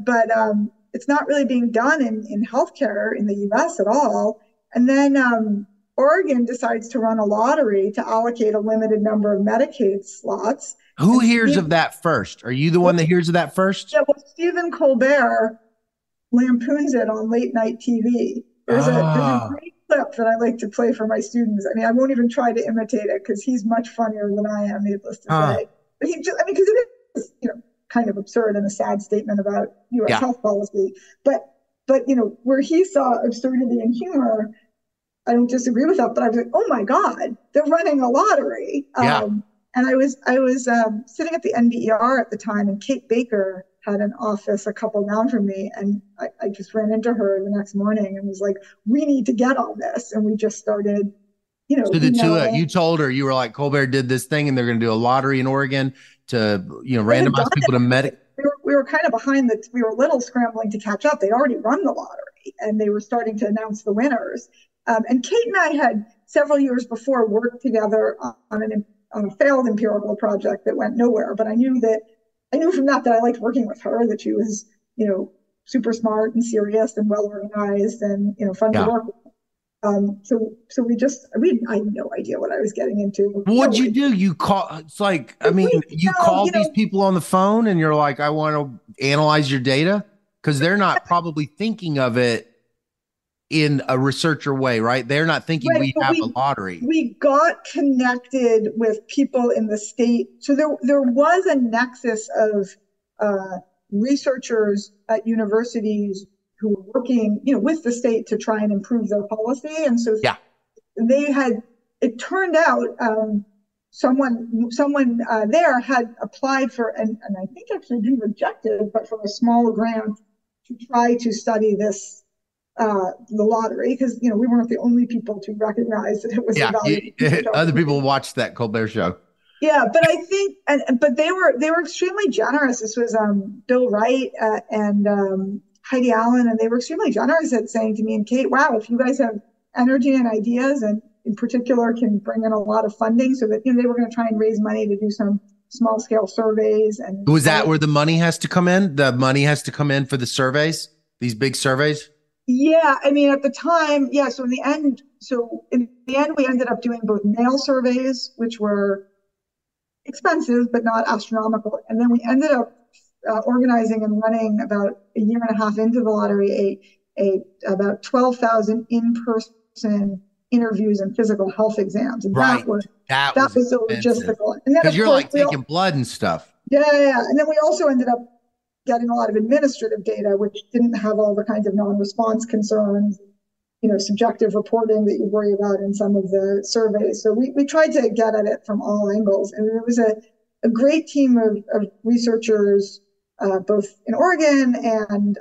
it's not really being done in healthcare in the U.S. at all. And then Oregon decides to run a lottery to allocate a limited number of Medicaid slots. Who And hears of that first? Are you the one that hears of that first? Yeah, well, Stephen Colbert lampoons it on late night TV. There's a great clip that I like to play for my students. I mean, I won't even try to imitate it because he's much funnier than I am, needless to say. But because it is, kind of absurd and a sad statement about U.S. health policy. But where he saw absurdity and humor, I don't disagree with that. But I was like, oh my God, they're running a lottery. And I was sitting at the NBER at the time, and Kate Baker had an office a couple down from me, and I just ran into her the next morning and was like, "We need to get on this," and we just started. So the two, you told her, you were like, Colbert did this thing, and they're going to do a lottery in Oregon to randomize people to Medicaid. We were kind of behind we were a little scrambling to catch up. They'd already run the lottery, and they were starting to announce the winners. And Kate and I had several years before worked together on a failed empirical project that went nowhere. But I knew from that I liked working with her, that she was, super smart and serious and well organized and, fun to work with. So I had no idea what I was getting into. What'd you do? You call, it's like, you call these people on the phone and you're like, I want to analyze your data, because they're not probably thinking of it in a researcher way, right? They're not thinking we have a lottery. We got connected with people in the state. So there was a nexus of researchers at universities who were working, with the state to try and improve their policy. And so it turned out someone there had applied for, and I think actually been rejected, but for a small grant to try to study this, the lottery, because we weren't the only people to recognize that it was a value. Other people watched that Colbert show. Yeah, but I think, but they were extremely generous. This was Bill Wright and Heidi Allen, and they were extremely generous at saying to me and Kate, "Wow, if you guys have energy and ideas, and in particular can bring in a lot of funding," so that they were going to try and raise money to do some small scale surveys. And was that where the money has to come in? The money has to come in for the surveys, these big surveys. Yeah, I mean, at the time, yeah. So in the end, we ended up doing both mail surveys, which were expensive but not astronomical, and then we ended up organizing and running about a year and a half into the lottery about 12,000 in-person interviews and physical health exams, and that was the logistical. And then, because you're like taking blood and stuff. Yeah, and then we also ended up getting a lot of administrative data, which didn't have all the kinds of non-response concerns, subjective reporting that you worry about in some of the surveys. So we tried to get at it from all angles. And it was a great team of researchers, both in Oregon and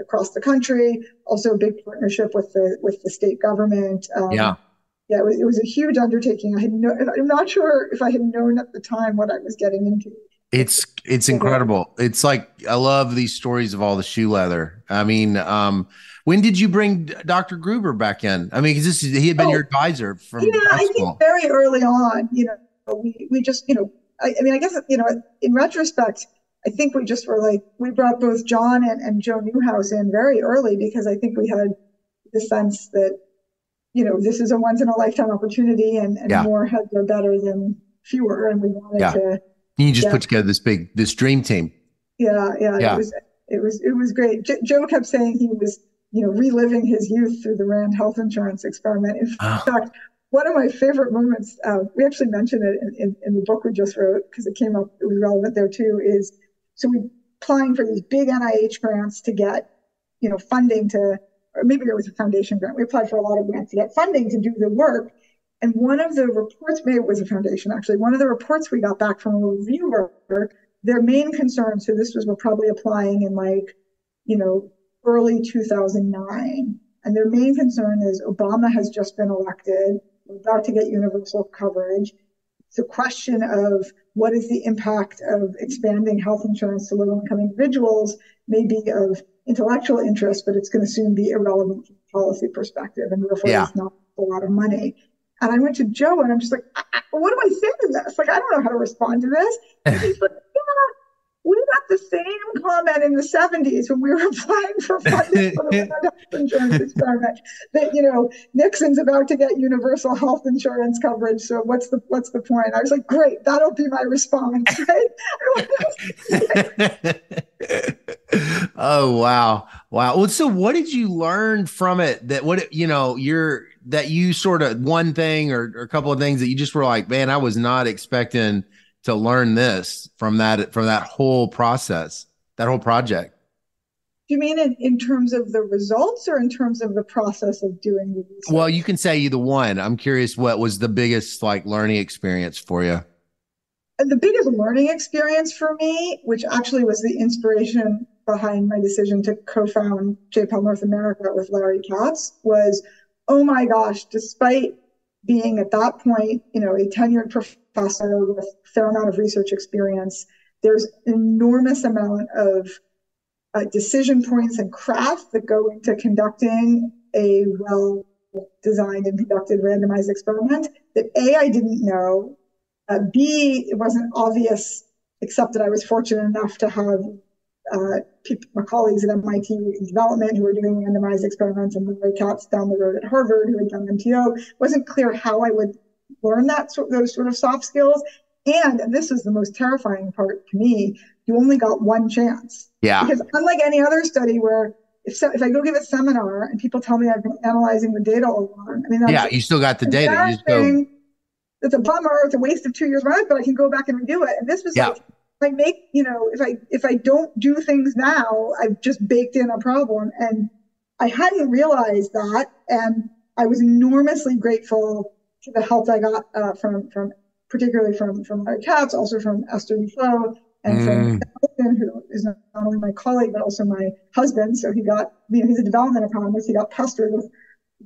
across the country. Also a big partnership with the state government. It was a huge undertaking. I'm not sure if I had known at the time what I was getting into. It's incredible. It's like, I love these stories of all the shoe leather. I mean, when did you bring Dr. Gruber back in? I mean, because he had been your advisor from I think very early on. We just, I guess, in retrospect, I think we just were like, we brought both John and Joe Newhouse in very early, because I think we had the sense that, this is a once in a lifetime opportunity, and more heads are better than fewer, and we wanted to. You just put together this dream team. Yeah. It was great. Joe kept saying he was, reliving his youth through the Rand health insurance experiment. In fact, one of my favorite moments, we actually mentioned it in the book we just wrote, because it came up, it was relevant there too, is so we applying for these big NIH grants to get, funding to, or maybe it was a foundation grant. We applied for a lot of grants to get funding to do the work. And one of the reports, maybe it was a foundation actually, one of the reports we got back from a reviewer, their main concern, so this was, we're probably applying in early 2009. And their main concern is Obama has just been elected. We're about to get universal coverage. It's a question of what is the impact of expanding health insurance to low-income individuals, maybe of intellectual interest, but it's going to soon be irrelevant from a policy perspective, and therefore there's not a lot of money. And I went to Joe and I'm just like, what do I say to this? Like, I don't know how to respond to this. And he's like, we got the same comment in the 70s when we were applying for funding for the health insurance experiment that, Nixon's about to get universal health insurance coverage. So what's the point? I was like, great, that'll be my response, right? Oh, wow. Wow. Well, so what did you learn from it that you sort of one thing or a couple of things that you just were like, man, I was not expecting to learn this from that whole process, that whole project? Do you mean in terms of the results or in terms of the process of doing the research? Well, you can say either one. I'm curious what was the biggest learning experience for you? The biggest learning experience for me, which actually was the inspiration behind my decision to co-found JPL North America with Larry Katz, was, oh my gosh, despite being at that point, a tenured professor with a fair amount of research experience, there's an enormous amount of decision points and craft that go into conducting a well-designed and conducted randomized experiment that I didn't know. B, it wasn't obvious, except that I was fortunate enough to have my colleagues at MIT in development who were doing randomized experiments, and Larry Katz down the road at Harvard who had done MTO. It wasn't clear how I would learn those sort of soft skills. And this is the most terrifying part to me, you only got one chance. Yeah. Because unlike any other study where if I go give a seminar and people tell me I've been analyzing the data all along, you still got the data. You just go. It's a bummer. It's a waste of 2 years of my life, but I can go back and redo it. And this was if I don't do things now, I've just baked in a problem. And I hadn't realized that. And I was enormously grateful to the help I got particularly from Larry Katz, also from S2E32, and from Elton, who is not only my colleague, but also my husband. So he's a development economist. He got pestered with,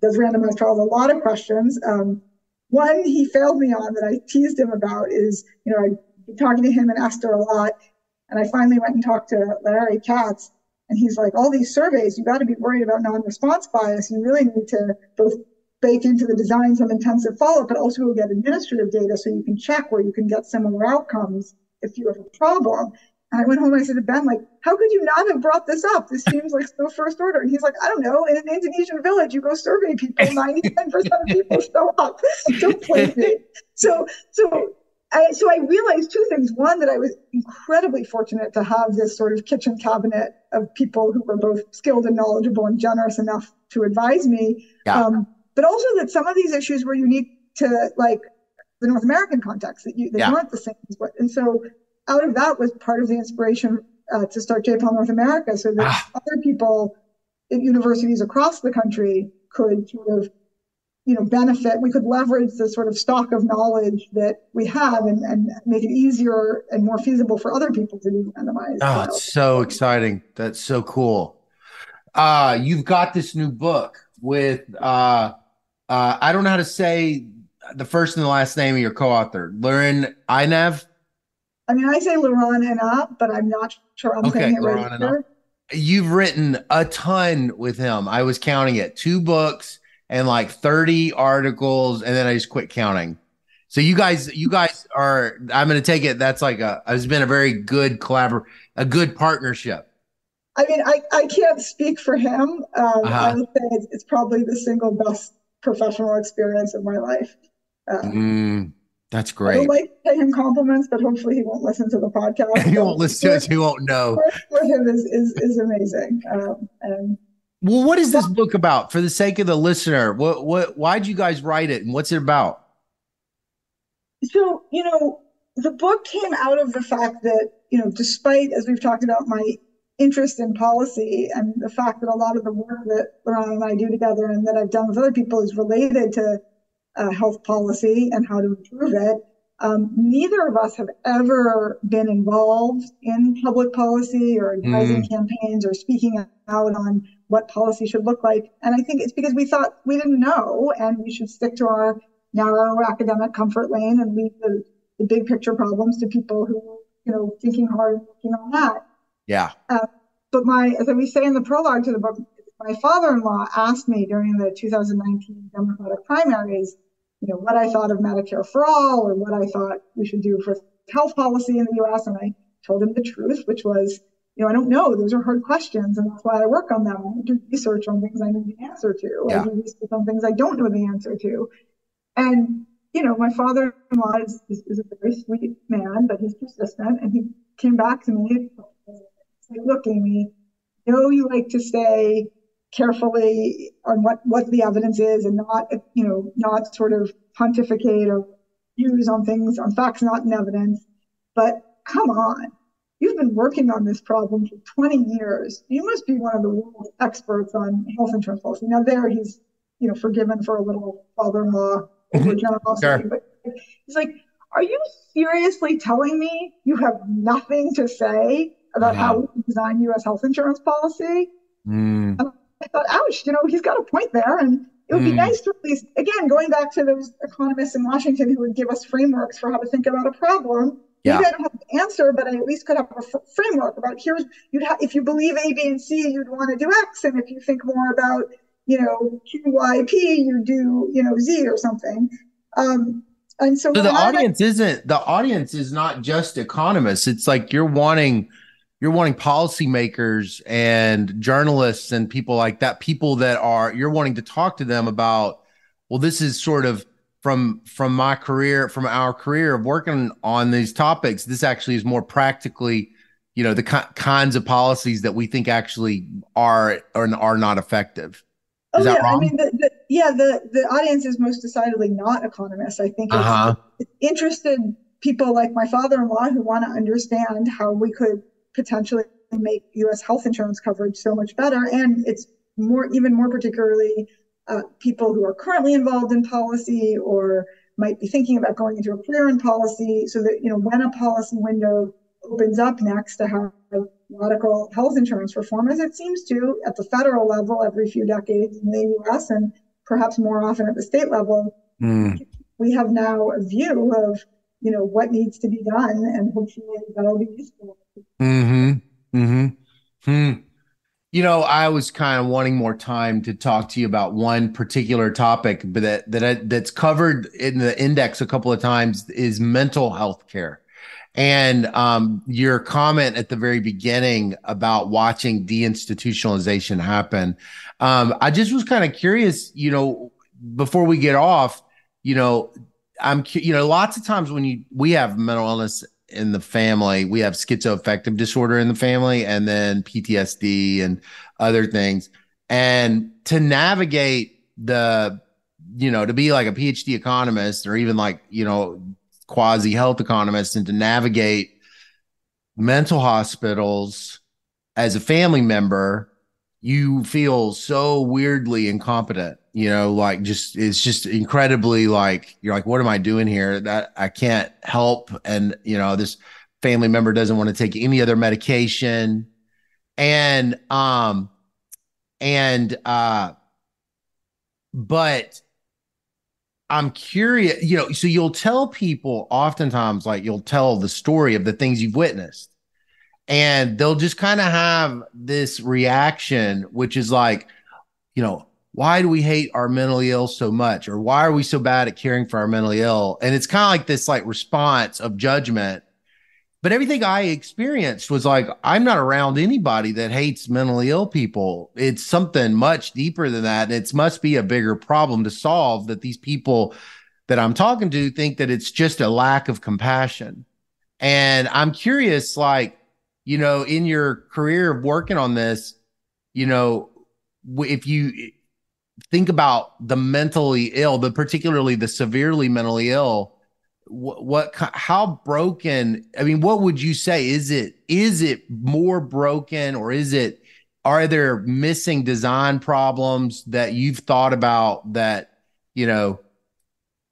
does randomized trials, a lot of questions. One he failed me on that I teased him about is, I'd be talking to him and Esther a lot. And I finally went and talked to Larry Katz, and he's like, all these surveys, you got to be worried about non-response bias. You really need to both bake into the design some intensive follow-up, but also get administrative data so you can check where you can get similar outcomes if you have a problem. And I went home and I said to Ben, how could you not have brought this up? This seems like so first order. And he's like, I don't know. In an Indonesian village, you go survey people, 99% of people show up. Don't play me. So I realized two things. One, that I was incredibly fortunate to have this sort of kitchen cabinet of people who were both skilled and knowledgeable and generous enough to advise me. Yeah. But also that some of these issues were unique to the North American context, that weren't the same. And so out of that was part of the inspiration to start JPL North America, so that other people at universities across the country could sort of, benefit. We could leverage the sort of stock of knowledge that we have and make it easier and more feasible for other people to do randomized trials. It's so exciting. That's so cool. You've got this new book with, I don't know how to say the first and the last name of your co-author, Lauren Inav. I say Laurent Inav, but I'm not sure I'm saying it right here. You've written a ton with him. I was counting it, 2 books and 30 articles, and then I just quit counting. So you guys are, I'm going to take it, that's it's been a very good a good partnership. I can't speak for him. I would say it's probably the single best professional experience of my life. That's great. I don't like to pay him compliments, but hopefully he won't listen to the podcast. He won't listen to us. He won't know. With him is amazing. Well, what is this book about? For the sake of the listener, why'd you guys write it, and what's it about? So, the book came out of the fact that, despite, as we've talked about, my interest in policy and the fact that a lot of the work that Laurent and I do together and that I've done with other people is related to health policy and how to improve it. Neither of us have ever been involved in public policy or advising campaigns or speaking out on what policy should look like. And I think it's because we thought we didn't know, and we should stick to our narrow academic comfort lane and leave the big picture problems to people who, thinking hard and working on that. Yeah. But as we say in the prologue to the book, my father-in-law asked me during the 2019 Democratic primaries, what I thought of Medicare for all, or what I thought we should do for health policy in the U.S. And I told him the truth, which was, I don't know. Those are hard questions, and that's why I work on them. I do research on things I know the answer to. I Yeah. do research on things I don't know the answer to. And, my father-in-law is a very sweet man, but he's persistent. And he came back to me. He's like, look, Amy, I know you like to stay carefully on what the evidence is and not sort of pontificate or views on things, on facts, not in evidence. But come on, you've been working on this problem for 20 years. You must be one of the world's experts on health insurance policy. Now there he's, forgiven for a little father-in-law over generosity, Sure. but he's like, are you seriously telling me you have nothing to say about how we design U.S. health insurance policy? Mm. And I thought, ouch, he's got a point there. And it would be nice to at least, again, going back to those economists in Washington who would give us frameworks for how to think about a problem. Maybe I don't have the answer, but I at least could have a framework about if you believe A, B, and C, you'd want to do X. And if you think more about, Q, Y, P, you do, Z or something. And so the audience is not just economists. It's like you're wanting policymakers and journalists and people like that, you're wanting to talk to them about, well, this is sort of from our career of working on these topics. This actually is more practically, the kinds of policies that we think actually are not effective. Is that wrong? I mean, the audience is most decidedly not economists. I think it's interested people like my father-in-law who want to understand how we could potentially make U.S. health insurance coverage so much better. And it's even more particularly people who are currently involved in policy or might be thinking about going into a career in policy, so that, when a policy window opens up next to have radical health insurance reform, as it seems to at the federal level every few decades in the U.S. and perhaps more often at the state level, we have now a view of, what needs to be done, and hopefully that'll be useful. I was kind of wanting more time to talk to you about one particular topic, but that's covered in the index a couple of times, is mental health care. And your comment at the very beginning about watching deinstitutionalization happen. I just was kind of curious, before we get off, lots of times when we have mental illness in the family, we have schizoaffective disorder in the family, and then PTSD and other things. And to navigate to be like a PhD economist, or even like, quasi health economist, and to navigate mental hospitals as a family member, you feel so weirdly incompetent, it's just incredibly like, you're like, what am I doing here? That I can't help. And, this family member doesn't want to take any other medication. But I'm curious, so you'll tell people oftentimes, like you'll tell the story of the things you've witnessed, and they'll just kind of have this reaction, which is like, why do we hate our mentally ill so much? Or why are we so bad at caring for our mentally ill? And it's kind of like this like response of judgment. But everything I experienced was like, I'm not around anybody that hates mentally ill people. It's something much deeper than that. And it must be a bigger problem to solve, that these people that I'm talking to think that it's just a lack of compassion. And I'm curious, like, in your career of working on this, if you think about the mentally ill, particularly the severely mentally ill, how broken, I mean, what would you say? Is it more broken, or are there missing design problems that you've thought about that,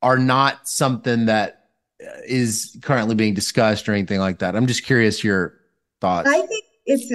are not something that is currently being discussed or anything like that? I'm just curious your thoughts. I think it's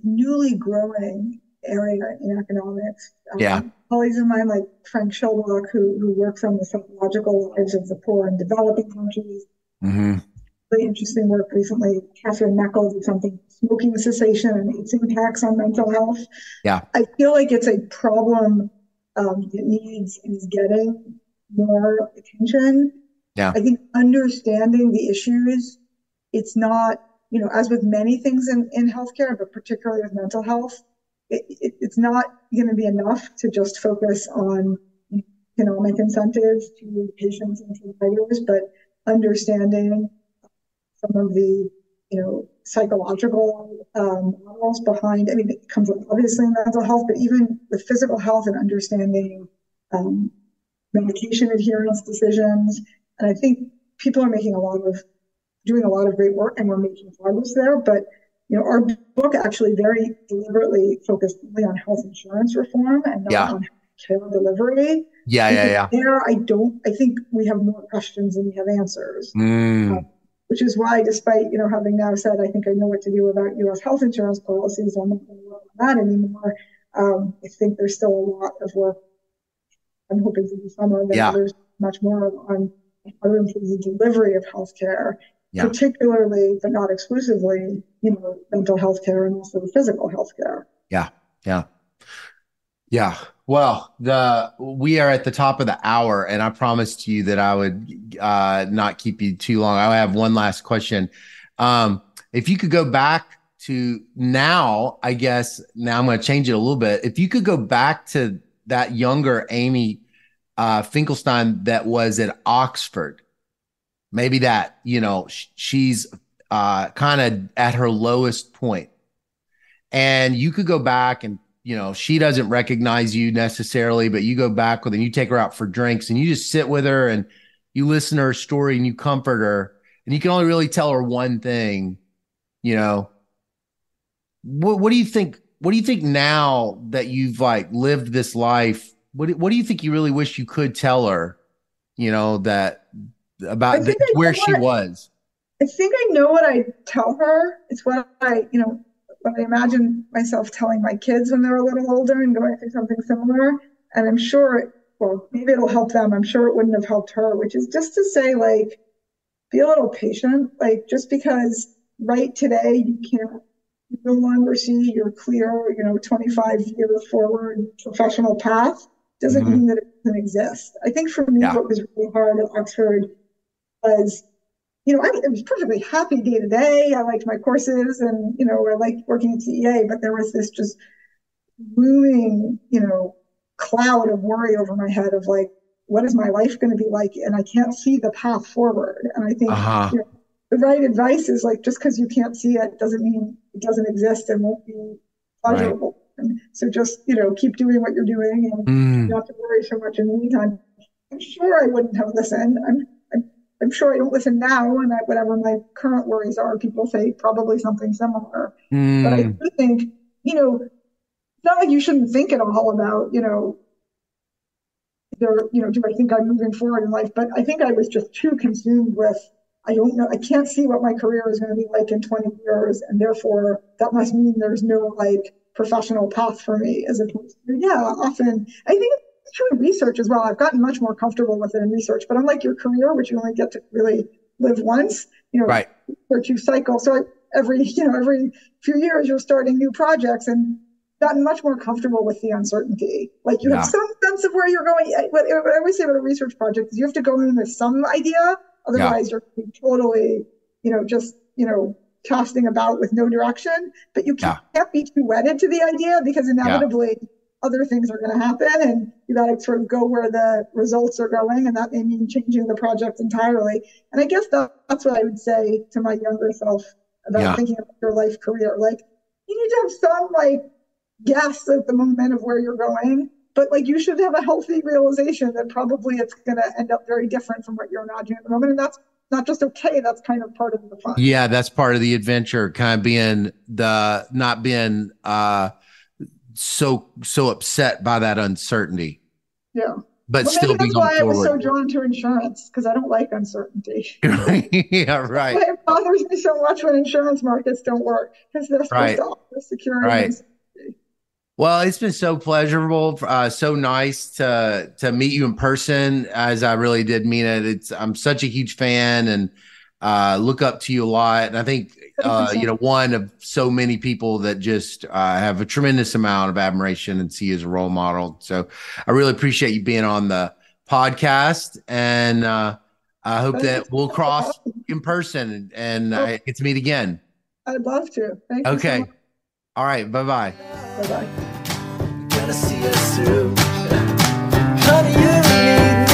newly growing area in economics. Yeah. Colleagues of mine like Frank Schobach, who works on the psychological lives of the poor in developing countries. Really interesting work recently. Catherine Neckel did something, smoking cessation and its impacts on mental health. Yeah. I feel like it's a problem that needs and is getting more attention. Yeah. I think understanding the issues, it's not, as with many things in healthcare, but particularly with mental health, it's not going to be enough to just focus on economic incentives to patients and providers, but understanding some of the psychological models behind. I mean, it comes up obviously in mental health, but even with physical health and understanding um, medication adherence decisions. And I think people are doing a lot of great work, and we're making progress there. But our book actually very deliberately focused only on health insurance reform and not Yeah. on care delivery. Yeah. Yeah. Because Yeah. there, I think we have more questions than we have answers. Mm. Which is why, despite having now said I think I know what to do about U.S. health insurance policies, I'm not going to work on that anymore. I think there's still a lot of work. I'm hoping to do some of it. Yeah. There's much more on how to improve the delivery of healthcare, Yeah. particularly but not exclusively, mental health care and also physical health care. Yeah. Yeah. Yeah. Well, we are at the top of the hour, and I promised you that I would not keep you too long. I have one last question. If you could go back to now, I guess now I'm going to change it a little bit. If you could go back to that younger Amy Finkelstein that was at Oxford, maybe that, she's kind of at her lowest point, and you could go back and she doesn't recognize you necessarily, but you go back with her and you take her out for drinks and you just sit with her and you listen to her story and you comfort her, and you can only really tell her one thing. you know what do you think, now that you've like lived this life? What do you think you really wish you could tell her, that I about think I where know she was? I think I know what I tell her. It's what I imagine myself telling my kids when they're a little older and going through something similar. And I'm sure, well, maybe it'll help them. I'm sure it wouldn't have helped her, which is just to say, like, be a little patient. Like, just because right today you no longer see your clear, 25 years forward professional path doesn't Hmm. mean that it doesn't exist. I think for me, Yeah. what was really hard at Oxford was I was perfectly happy day to day. I liked my courses and, I liked working at CEA, but there was this just looming, cloud of worry over my head of like, what is my life going to be like? And I can't see the path forward. And I think, Uh-huh. the right advice is like, just because you can't see it doesn't mean it doesn't exist and won't be Right. pleasurable. And so just, keep doing what you're doing and Mm. not to worry so much in the meantime. I'm sure I wouldn't have listened. I'm sure I don't listen now, and whatever my current worries are, people say probably something similar. But I Mm. do think, it's not like you shouldn't think at all about, do I think I'm moving forward in life? But I think I was just too consumed with, I don't know, I can't see what my career is going to be like in 20 years, and therefore that must mean there's no like professional path for me, as opposed to, yeah, often I think it's true in research as well. I've gotten much more comfortable with it in research, but unlike your career, which you only get to really live once, Right. research you cycle. So every few years you're starting new projects and gotten much more comfortable with the uncertainty. Like you have Yeah. some sense of where you're going. What I always say about a research project is you have to go in with some idea. Yeah. Otherwise, you're totally, just, casting about with no direction. But you Yeah. can't be too wedded to the idea because Yeah. inevitably other things are going to happen and you got to sort of go where the results are going. And that may mean changing the project entirely. And I guess that's what I would say to my younger self about Yeah. thinking about your life career. Like, you need to have some like guess at the moment of where you're going, but like you should have a healthy realization that probably it's going to end up very different from what you're imagining at the moment. And that's not just okay, that's kind of part of the fun. Yeah, that's part of the adventure, kind of being the not being so upset by that uncertainty, Yeah. but Well, maybe still that's being why I was so forward. drawn to insurance because I don't like uncertainty. Yeah, right. It bothers me so much when insurance markets don't work because they're supposed Right. to offer security Right. and safety. Well, it's been so pleasurable, so nice to meet you in person, as I really did mean it. I'm such a huge fan and look up to you a lot. And I think Thank you so much. one of so many people that just have a tremendous amount of admiration and see you as a role model. So I really appreciate you being on the podcast, and I hope that we'll cross Awesome. in person and Oh, get to meet again. I'd love to. Thank you so much. Okay. All right. Bye-bye. Bye-bye. Gotta see us through. Honey, you need me.